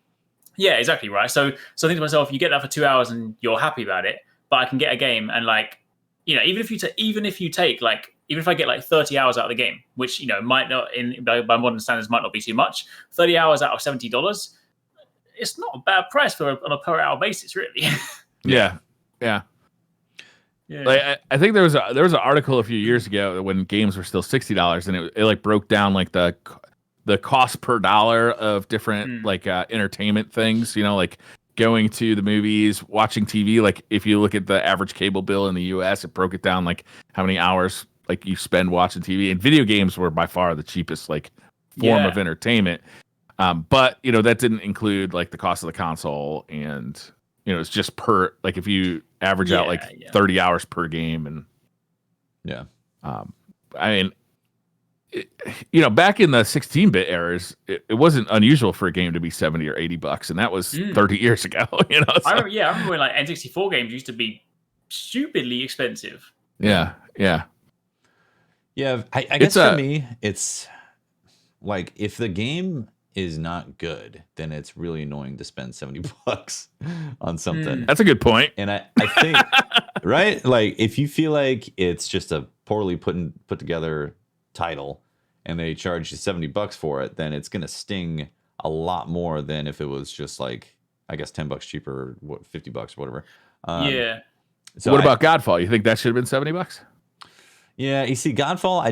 Yeah, exactly right. So I think to myself, you get that for 2 hours and you're happy about it, but I can get a game and like, even if I get like 30 hours out of the game, which might not by modern standards might not be too much, 30 hours out of $70, it's not a bad price on a per hour basis, really. Yeah. Like, I think there was an article a few years ago when games were still $60, and it like broke down like the cost per dollar of different like entertainment things, like going to the movies, watching TV. Like if you look at the average cable bill in the US, it broke it down like how many hours like you spend watching TV, and video games were by far the cheapest like form of entertainment. But that didn't include like the cost of the console, and it's just per, like if you average out like 30 hours per game. And I mean, back in the 16-bit eras, it wasn't unusual for a game to be $70 or $80, and that was 30 years ago. So. I remember when like N64 games used to be stupidly expensive. Yeah. I guess for me, it's like if the game is not good, then it's really annoying to spend $70 on something. That's a good point. And I think right, like if you feel like it's just a poorly put together title and they charge you $70 for it, then it's gonna sting a lot more than if it was just like, I guess, $10 cheaper, $50 or whatever. So what about Godfall? You think that should have been $70? Yeah, you see, Godfall,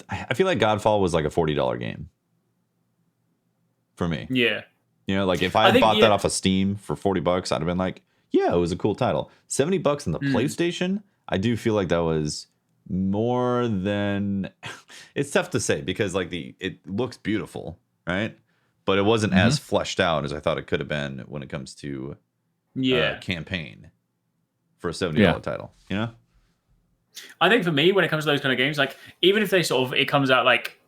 I feel like Godfall was like a $40 game for me. Yeah. Like if I had bought that off of Steam for $40, I'd have been like, yeah, it was a cool title. $70 on the PlayStation, I do feel like that was more than it's tough to say, because like it looks beautiful, right? But it wasn't as fleshed out as I thought it could have been when it comes to campaign for a $70 title, I think for me, when it comes to those kind of games, like even if they it comes out like,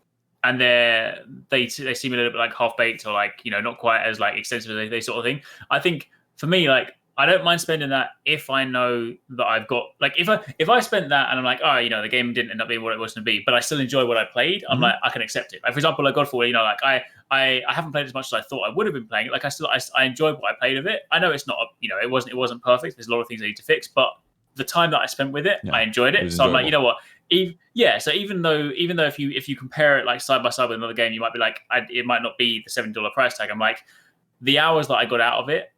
and they seem a little bit like half baked, or like not quite as like extensive as they sort of thing, I think for me, like I don't mind spending that if I know that I've got, like, if I spent that and I'm like, oh, the game didn't end up being what it was going to be, but I still enjoy what I played, I'm like, I can accept it. Like, for example, like Godfall, like I haven't played as much as I thought I would have been playing it. Like I enjoyed what I played of it. I know it's not, it wasn't perfect. There's a lot of things I need to fix, but the time that I spent with it, I enjoyed it. So I'm like, you know what? So even though if you compare it like side by side with another game, you might be like, it might not be the $70 price tag. I'm like, the hours that I got out of it,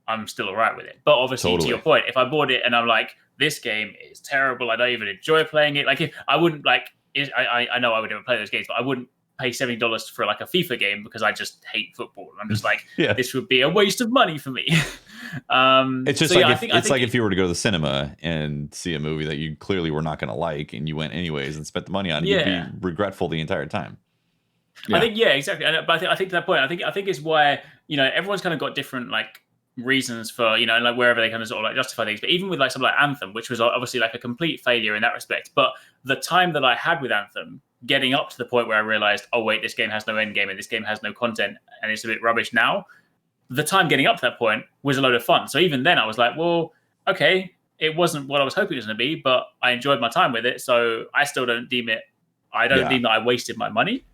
I'm still all right with it. But obviously, to your point, if I bought it and I'm like, this game is terrible, I don't even enjoy playing it. Like, if I wouldn't like, I know I would never play those games, but I wouldn't pay $70 for like a FIFA game because I just hate football. I'm just like, this would be a waste of money for me. It's just like if you were to go to the cinema and see a movie that you clearly were not going to like, and you went anyways and spent the money on it, you'd be regretful the entire time. I think exactly. But I think to that point, I think it's why everyone's kind of got different like reasons for like wherever they kind of sort of like justify things. But even with like something like Anthem, which was obviously like a complete failure in that respect, but the time that I had with Anthem, getting up to the point where I realized, oh wait, this game has no end game and this game has no content and it's a bit rubbish now. The time getting up to that point was a load of fun. So even then I was like, well, okay, it wasn't what I was hoping it was going to be, but I enjoyed my time with it. So I still don't deem it. I don't deem that I wasted my money.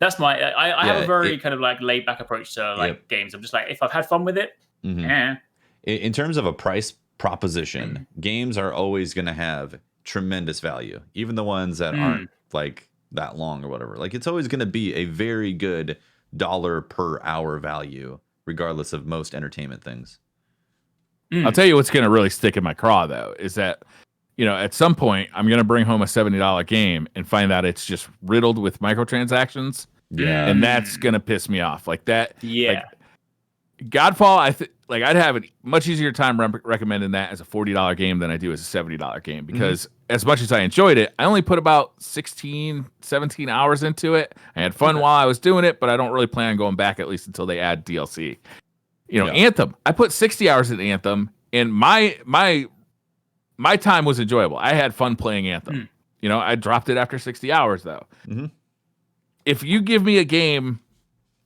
That's I have a very kind of like laid back approach to like games. I'm just like, if I've had fun with it, In terms of a price proposition, games are always going to have tremendous value, even the ones that aren't like that long or whatever. Like it's always going to be a very good dollar per hour value, regardless of most entertainment things. I'll tell you what's going to really stick in my craw though, is that, you know, at some point I'm going to bring home a $70 game and find out it's just riddled with microtransactions. Yeah. And that's going to piss me off like that. Yeah. Like, Godfall, I'd have a much easier time recommending that as a $40 game than I do as a $70 game, because as much as I enjoyed it, I only put about 16, 17 hours into it. I had fun while I was doing it, but I don't really plan on going back at least until they add DLC. You know, Anthem, I put 60 hours in Anthem, and my time was enjoyable. I had fun playing Anthem. You know, I dropped it after 60 hours though. If you give me a game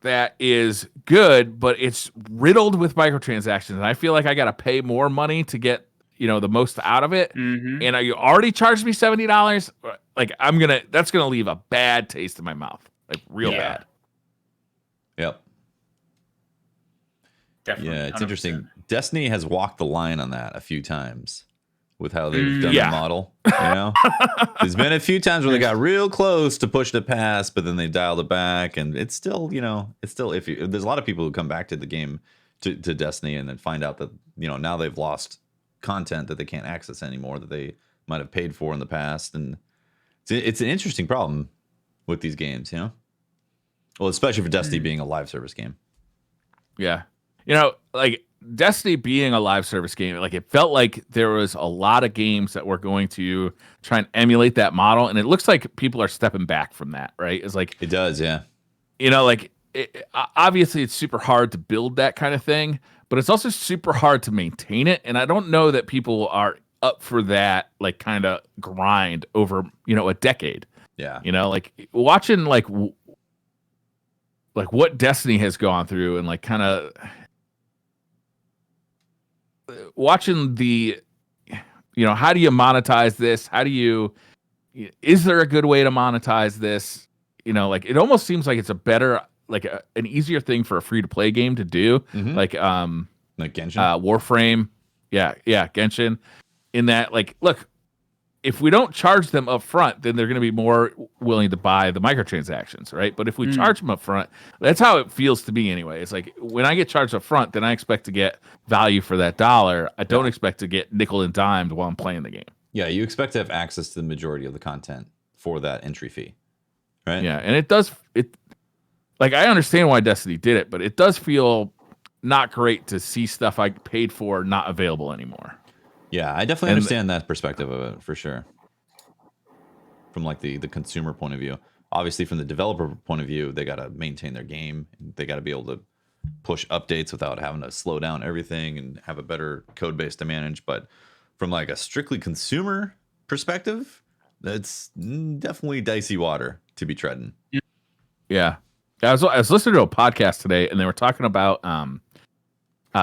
that is good, but it's riddled with microtransactions, and I feel like I got to pay more money to get, you know, the most out of it, and you already charged me $70, like that's gonna leave a bad taste in my mouth, like real bad. Yep. Definitely. Yeah, it's 100%. interesting. Destiny has walked the line on that a few times with how they've done the model. You know, there's been a few times where they got real close to pushing it past, but then they dialed it back, and it's still, you know, it's still iffy. There's a lot of people who come back to the game to Destiny and then find out that, you know, now they've lost content that they can't access anymore that they might have paid for in the past, and it's an interesting problem with these games, you know. Well, especially for Destiny being a live service game. Yeah, you know, like Destiny being a live service game, like it felt like there was a lot of games that were going to try and emulate that model, and it looks like people are stepping back from that, right? It's like it does, yeah. You know, like obviously it's super hard to build that kind of thing, but it's also super hard to maintain it, and I don't know that people are up for that like kind of grind over, you know, a decade. Yeah, you know, like watching like what Destiny has gone through, and like kind of watching the, you know, how do you monetize this? Is there a good way to monetize this? You know, like it almost seems like it's a better, like an easier thing for a free to play game to do. Like Genshin, Warframe. Yeah. Genshin, in that, like, look, if we don't charge them up front, then they're going to be more willing to buy the microtransactions, right? But if we charge them up front, that's how it feels to me anyway. It's like when I get charged up front, then I expect to get value for that dollar. I don't expect to get nickel and dimed while I'm playing the game. Yeah, you expect to have access to the majority of the content for that entry fee, right? Yeah, and like I understand why Destiny did it, but it does feel not great to see stuff I paid for not available anymore. Yeah, I definitely understand that perspective of it for sure. From like the consumer point of view, obviously from the developer point of view, they got to maintain their game. They got to be able to push updates without having to slow down everything and have a better code base to manage. But from like a strictly consumer perspective, that's definitely dicey water to be treading. Yeah, I was listening to a podcast today, and they were talking about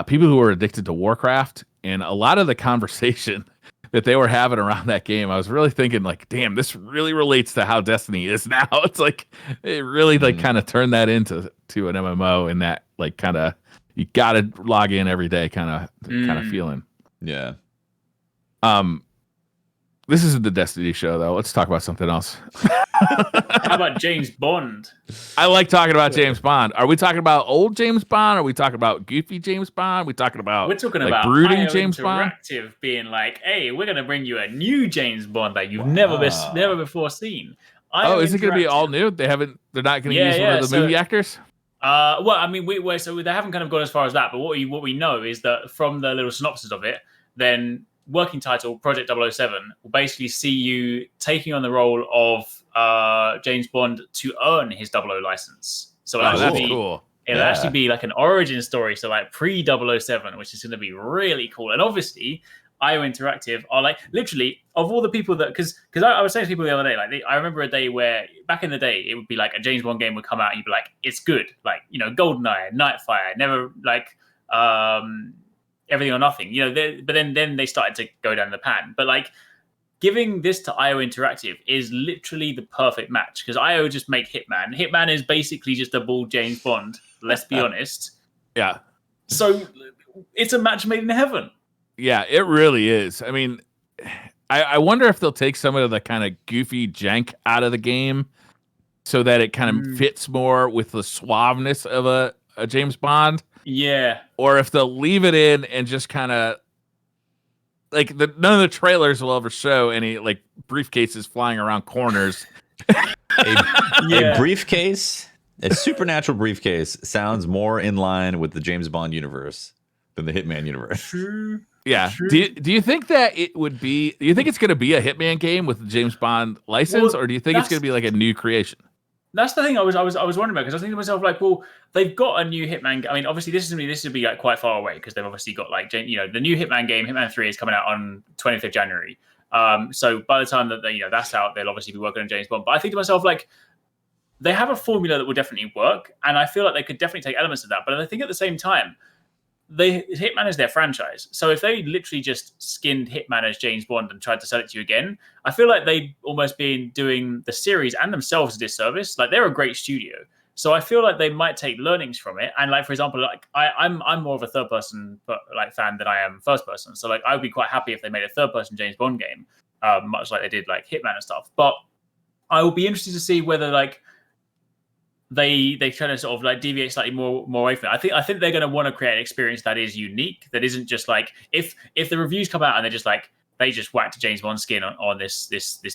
people who were addicted to Warcraft. And a lot of the conversation that they were having around that game, I was really thinking like, damn, this really relates to how Destiny is now. It's like, it really like kind of turned that into an MMO, and that like kind of, you got to log in every day kind of feeling. Yeah. This isn't the Destiny show though. Let's talk about something else. How about James Bond? I like talking about James Bond. Are we talking about old James Bond? Are we talking about goofy James Bond? We're talking about brooding James Bond? Interactive being like, hey, we're gonna bring you a new James Bond that you've never before seen. Is it gonna be all new? They're not gonna use one of the movie actors? Well, I mean, so they haven't kind of gone as far as that, but what we know is that from the little synopsis of it, then working title Project 007 will basically see you taking on the role of James Bond to earn his 00 license. So it'll actually be like an origin story, so like pre-007, which is going to be really cool. And obviously, IO Interactive are like literally of all the people that because I was saying to people the other day, like I remember a day where back in the day it would be like a James Bond game would come out and you'd be like, it's good, like, you know, GoldenEye, Nightfire, never like Everything or Nothing, you know. But then they started to go down the pan. But like giving this to IO Interactive is literally the perfect match because IO just make Hitman. Hitman is basically just a bald James Bond. Let's be honest. Yeah. So it's a match made in heaven. Yeah, it really is. I mean, I wonder if they'll take some of the kind of goofy jank out of the game so that it kind of fits more with the suaveness of a James Bond. Yeah. Or if they'll leave it in and just kind of like none of the trailers will ever show any like briefcases flying around corners. A briefcase, a supernatural briefcase, sounds more in line with the James Bond universe than the Hitman universe. True. Yeah. Do you think that it would be? Do you think it's going to be a Hitman game with the James Bond license, or do you think it's going to be like a new creation? That's the thing I was wondering about because I was thinking to myself like, well, they've got a new Hitman. I mean, obviously this would be like quite far away because they've obviously got like the new Hitman game, Hitman 3 is coming out on 20th of January. So by the time that that's out, they'll obviously be working on James Bond. But I think to myself like, they have a formula that will definitely work, and I feel like they could definitely take elements of that. But I think at the same time, Hitman is their franchise. So if they literally just skinned Hitman as James Bond and tried to sell it to you again, I feel like they'd almost been doing the series and themselves a disservice. Like they're a great studio. So I feel like they might take learnings from it. And like, for example, like I'm more of a third person like fan than I am first person. So like I would be quite happy if they made a third person James Bond game, much like they did like Hitman and stuff. But I will be interested to see whether like they kind of sort of like deviate slightly more away from it. I think they're going to want to create an experience that is unique, that isn't just like if the reviews come out and they're just like they just whacked a James Bond skin on this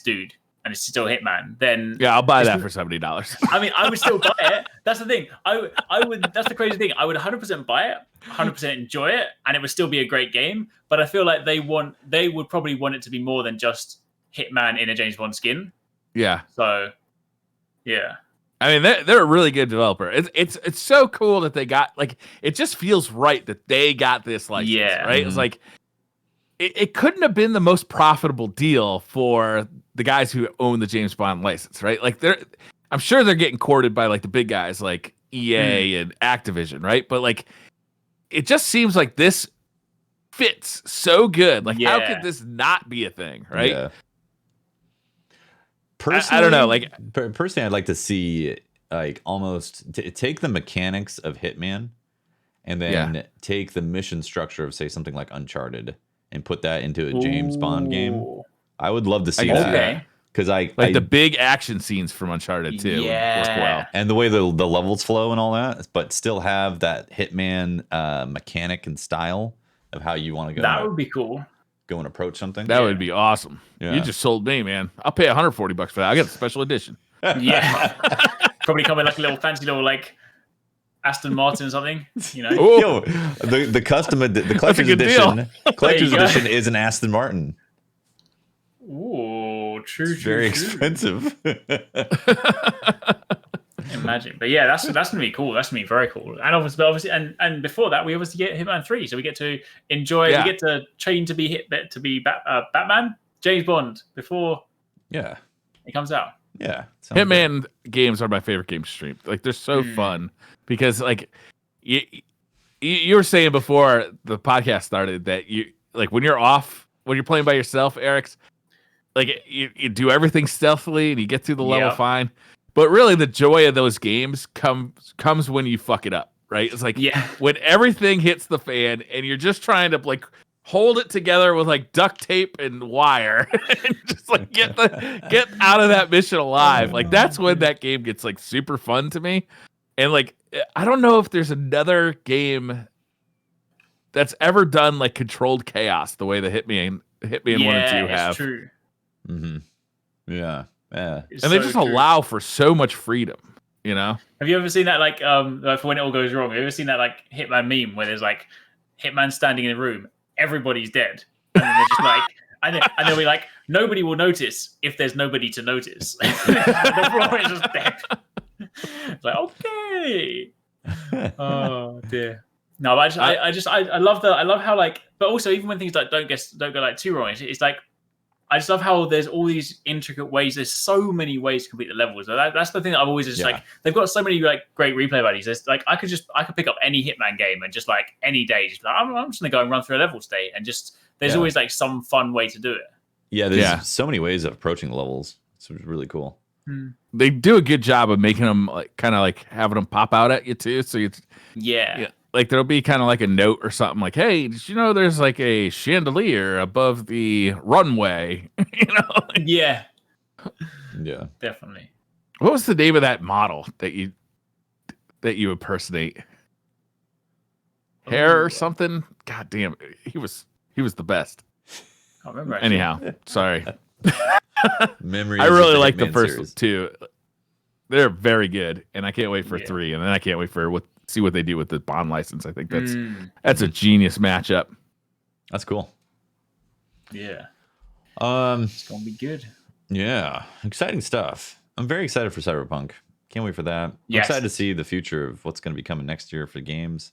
dude and it's still Hitman, then I'll buy that for $70. I mean, I would still buy it. That's the thing. I would. That's the crazy thing. I would 100% buy it, 100% enjoy it, and it would still be a great game. But I feel like they would probably want it to be more than just Hitman in a James Bond skin. Yeah. So, yeah. I mean, they're a really good developer. It's so cool that they got like it just feels right that they got this license. Yeah, right. Mm-hmm. It's like it couldn't have been the most profitable deal for the guys who own the James Bond license, right? Like I'm sure they're getting courted by like the big guys like EA and Activision, right? But like it just seems like this fits so good. Like how could this not be a thing, right? Yeah. Personally, I don't know. Like personally, I'd like to see like almost take the mechanics of Hitman, and then take the mission structure of say something like Uncharted and put that into a James Bond game. I would love to see that because the big action scenes from Uncharted too. Work well, and the way the levels flow and all that, but still have that Hitman mechanic and style of how you want to go. That would be cool. Go and approach something. That would be awesome. Yeah. You just sold me, man. I'll pay $140 for that. I get the special edition. Yeah, probably come with like a little fancy little like Aston Martin or something. You know, yo, the collector's edition. Collector's edition is an Aston Martin. Ooh, true. Very expensive. Imagine, but yeah, that's gonna be cool. That's gonna be very cool. And obviously, and before that, we obviously get Hitman 3, so we get to enjoy. We get to train to be Batman, James Bond before. Yeah, it comes out. Yeah, Hitman games are my favorite games to stream. Like they're so fun because like you were saying before the podcast started that you like when you're playing by yourself, Eric's like you do everything stealthily and you get through the level fine. But really, the joy of those games comes when you fuck it up, right? It's like when everything hits the fan and you're just trying to like hold it together with like duct tape and wire, and just like get out of that mission alive. Like that's when that game gets like super fun to me. And like I don't know if there's another game that's ever done like controlled chaos the way the Hitman 1 and 2 have. True. Mm-hmm. Yeah. Yeah. And they just allow for so much freedom, you know? Have you ever seen that, like, for when it all goes wrong? Have you ever seen that, like, Hitman meme where there's, like, Hitman standing in a room, everybody's dead. And then they're just like, and they'll be like, nobody will notice if there's nobody to notice. The floor is just dead. It's like, okay. Oh, dear. No, but I love how, like, but also even when things like don't go like too wrong, it's like, I just love how there's all these intricate ways. There's so many ways to complete the levels. That's the thing that I've always just like. They've got so many like great replay values. There's like I could pick up any Hitman game and just like any day, just like I'm just gonna go and run through a level state and just there's always like some fun way to do it. Yeah, there's so many ways of approaching the levels. It's really cool. They do a good job of making them like kind of like having them pop out at you too. So like there'll be kind of like a note or something like, "Hey, did you know there's like a chandelier above the runway?" Yeah, definitely. What was the name of that model that you impersonate? Hair or something? God damn, he was the best. I remember. Actually. Anyhow, sorry. Memories. I really like the first one too. They're very good, and I can't wait for 3. And then I can't wait for see what they do with the Bond license. I think that's a genius matchup. That's cool. Yeah. It's gonna be good. Yeah, exciting stuff. I'm very excited for Cyberpunk. Can't wait for that. I'm excited to see the future of what's going to be coming next year for games.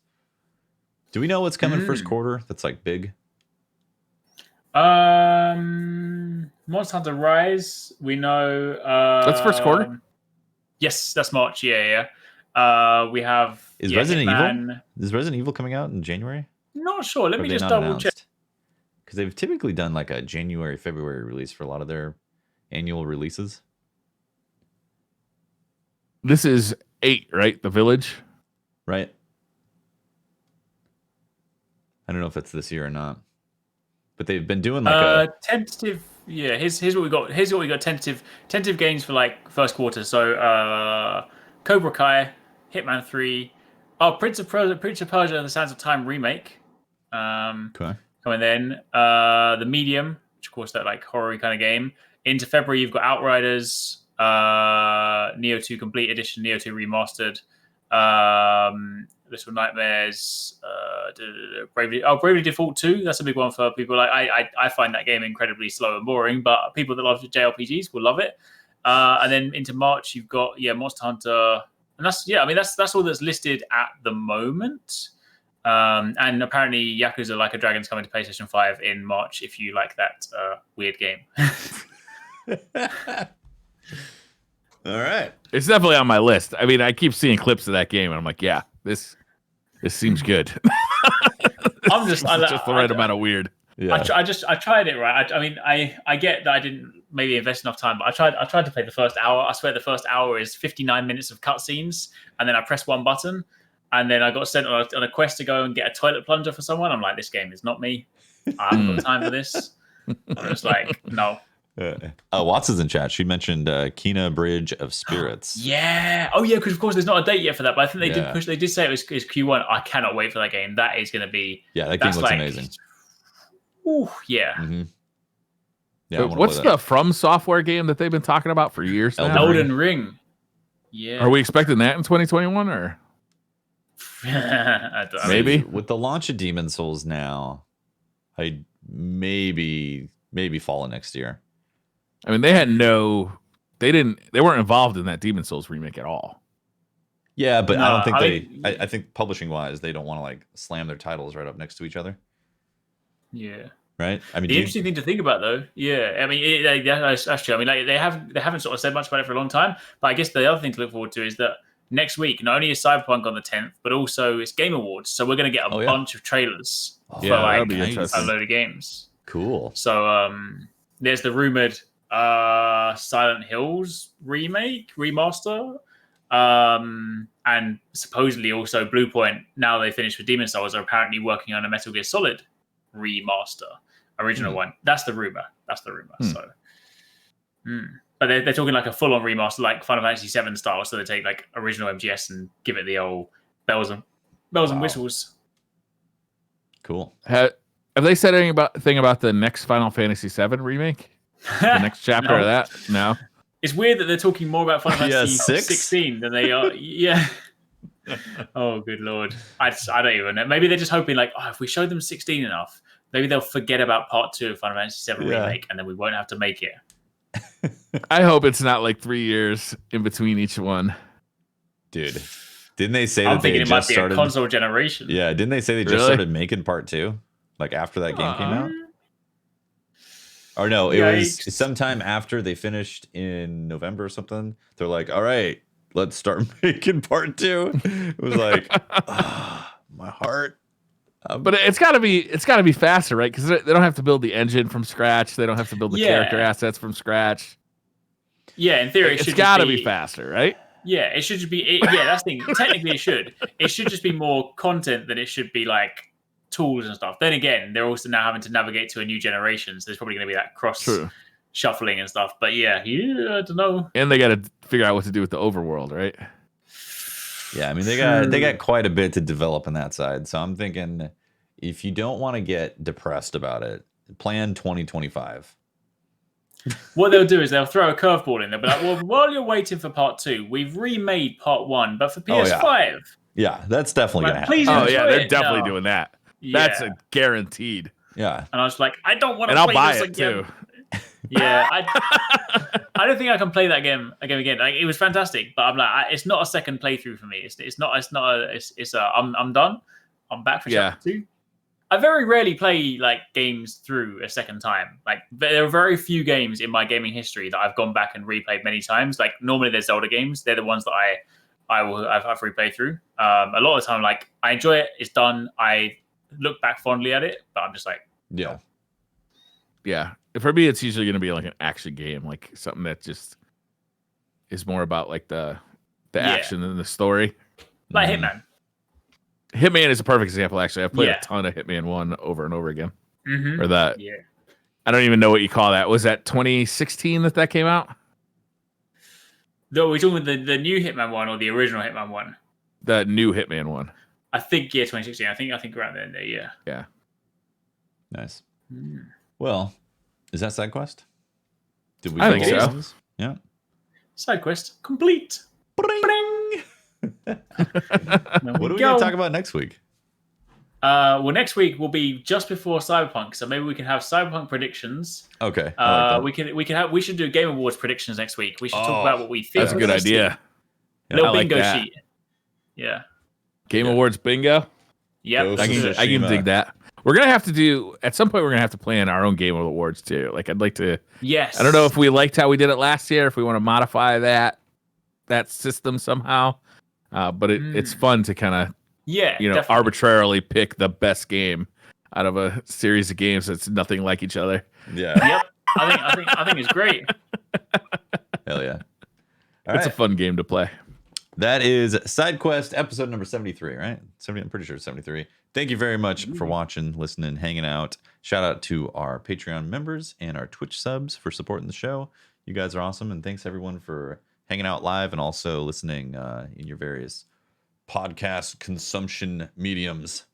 Do we know what's coming first quarter? That's like big. Monster Hunter Rise. We know. That's first quarter. Yes, that's March. Yeah. We have. Is Resident Evil? Is Resident Evil coming out in January? Not sure. Let me just double check. Because they've typically done like a January, February release for a lot of their annual releases. This is 8, right? The Village, right? I don't know if it's this year or not, but they've been doing like a tentative. Yeah, here's what we got. Here's what we got. Tentative games for like first quarter. So Cobra Kai, Hitman 3, Prince of Persia, and the Sands of Time remake. Okay. Coming then, The Medium, which of course that like horror kind of game. Into February, you've got Outriders, Neo 2 Complete Edition, Neo 2 Remastered, Little Nightmares, Bravely Default 2. That's a big one for people. Like I find that game incredibly slow and boring, but people that love JRPGs will love it. And then into March, you've got Monster Hunter, and that's all that's listed at the moment. And apparently Yakuza Like a Dragon's coming to PlayStation 5 in March if you like that weird game. All right. It's definitely on my list. I mean, I keep seeing clips of that game and I'm like, yeah, this seems good. I'm just the right amount of weird. Yeah. I tried it, right? I get that I didn't maybe invest enough time, but I tried to play the first hour. I swear the first hour is 59 minutes of cutscenes, and then I press one button. And then I got sent on a quest to go and get a toilet plunger for someone. I'm like, this game is not me. I haven't got time for this. I'm just like, no. Watts is in chat. She mentioned Kina Bridge of Spirits. Yeah. Oh, yeah, because of course there's not a date yet for that. But I think they did push. They did say it was Q1. I cannot wait for that game. That is going to be. Yeah, that game looks amazing. Ooh, yeah. Mm-hmm. Yeah. What's the From Software game that they've been talking about for years now? Elden Ring. Yeah. Are we expecting that in 2021 or? Maybe with the launch of Demon Souls now, I maybe fall next year. I mean, they weren't involved in that Demon Souls remake at all. Yeah, but no, I don't think I think publishing wise, they don't want to like slam their titles right up next to each other. Yeah. Right. I mean, the interesting thing to think about though. Yeah. I mean, that's true. I mean, like they haven't sort of said much about it for a long time. But I guess the other thing to look forward to is that next week, not only is Cyberpunk on the 10th, but also it's Game Awards. So we're going to get a bunch of trailers for like a load of games. Cool. So there's the rumored Silent Hills remaster. And supposedly also Bluepoint, now they finished with Demon Souls, are apparently working on a Metal Gear Solid remaster. Original one. That's the rumor. So... But they're talking like a full-on remaster, like Final Fantasy VII style. So they take like original MGS and give it the old bells and whistles. Cool. Have they said anything about the next Final Fantasy VII remake? The next chapter of that? No. It's weird that they're talking more about Final Fantasy 16 than they are. Yeah. Oh, good Lord. I don't even know. Maybe they're just hoping like, if we show them 16 enough, maybe they'll forget about part 2 of Final Fantasy VII remake, and then we won't have to make it. I hope it's not like 3 years in between each one. Dude, didn't they say I'm that they just started a console generation? Yeah, didn't they say they just started making part 2? Like after that game came out? Or no, it was sometime after they finished in November or something. They're like, all right, let's start making part 2. It was like, my heart. But it's gotta be faster, right? Because they don't have to build the engine from scratch. They don't have to build the character assets from scratch. Yeah, in theory, it's gotta be faster, right? Yeah, it should just be. That's the thing. Technically, it should. It should just be more content than it should be like tools and stuff. Then again, they're also now having to navigate to a new generation, so there's probably going to be that cross shuffling and stuff. But yeah, I don't know. And they got to figure out what to do with the overworld, right? Yeah, I mean they got quite a bit to develop on that side. So I'm thinking, if you don't want to get depressed about it, plan 2025. What they'll do is they'll throw a curveball in there, but like, well, while you're waiting for part 2, we've remade part 1, but for PS5. Yeah, that's definitely gonna happen. They're definitely doing that. Yeah. That's a guaranteed. Yeah, and I was like, I don't want to. And I'll buy it too. Yeah, I don't think I can play that game again. Like, it was fantastic, but I'm like, it's not a second playthrough for me. It's not. I'm done. I'm back for chapter 2. I very rarely play like games through a second time. Like, there are very few games in my gaming history that I've gone back and replayed many times. Like, normally there's Zelda games. They're the ones that I've replayed through. A lot of the time, like, I enjoy it. It's done. I look back fondly at it, but I'm just like, yeah. For me, it's usually going to be like an action game, like something that just is more about like the action than the story. Like Hitman. Hitman is a perfect example, actually. I've played a ton of Hitman 1 over and over again. Mm-hmm. Or that. Yeah. I don't even know what you call that. Was that 2016 that came out? No, we're talking about the new Hitman 1 or the original Hitman 1? The new Hitman 1. I think, 2016. I think around there, yeah. Yeah. Nice. Well, is that SideQuest? Did we? I think so. Yeah. SideQuest complete. Bring. What are we going to talk about next week? Well, next week will be just before Cyberpunk, so maybe we can have Cyberpunk predictions. Okay. We should do Game Awards predictions next week. We should talk about what we think. That's a good idea. Little bingo sheet. Yeah. Game Awards bingo. Yep. I can dig that. We're gonna have to do at some point. We're gonna have to plan our own Game Awards too. Like, I'd like to. Yes. I don't know if we liked how we did it last year. If we want to modify that system somehow, but it's fun to kind of definitely arbitrarily pick the best game out of a series of games that's nothing like each other. Yeah. Yep. I think it's great. Hell yeah! It's a fun game to play. That is SideQuest episode number 73, right? I'm pretty sure it's 73. Thank you very much for watching, listening, hanging out. Shout out to our Patreon members and our Twitch subs for supporting the show. You guys are awesome. And thanks everyone for hanging out live and also listening in your various podcast consumption mediums.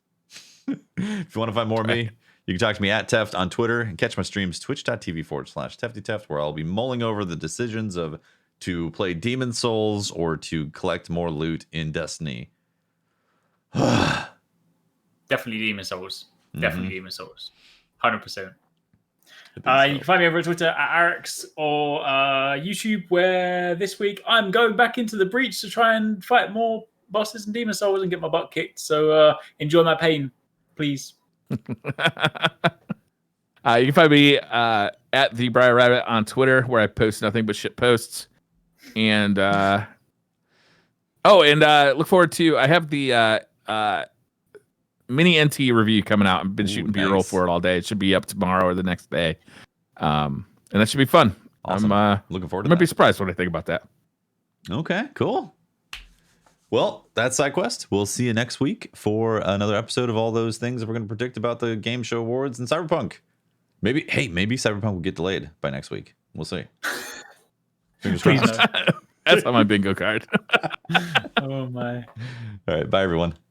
If you want to find more of me, you can talk to me at Teft on Twitter and catch my streams twitch.tv/TeftyTeft, where I'll be mulling over the decisions of to play Demon Souls or to collect more loot in Destiny. Definitely Demon Souls. Definitely Demon Souls. 100%. You can find me over on Twitter at Arix or YouTube, where this week I'm going back into the breach to try and fight more bosses and Demon Souls and get my butt kicked. So enjoy my pain, please. You can find me at the Briar Rabbit on Twitter, where I post nothing but shit posts. And look forward to, I have the mini NT review coming out. I've been shooting B-roll for it all day. It should be up tomorrow or the next day. And that should be fun. Awesome. I'm looking forward to that. I might be surprised what I think about that. Okay, cool. Well, that's SideQuest. We'll see you next week for another episode of all those things that we're going to predict about the Game Show Awards and Cyberpunk. Maybe Cyberpunk will get delayed by next week. We'll see. Fingers crossed. That's on my bingo card. Oh my. All right, bye everyone.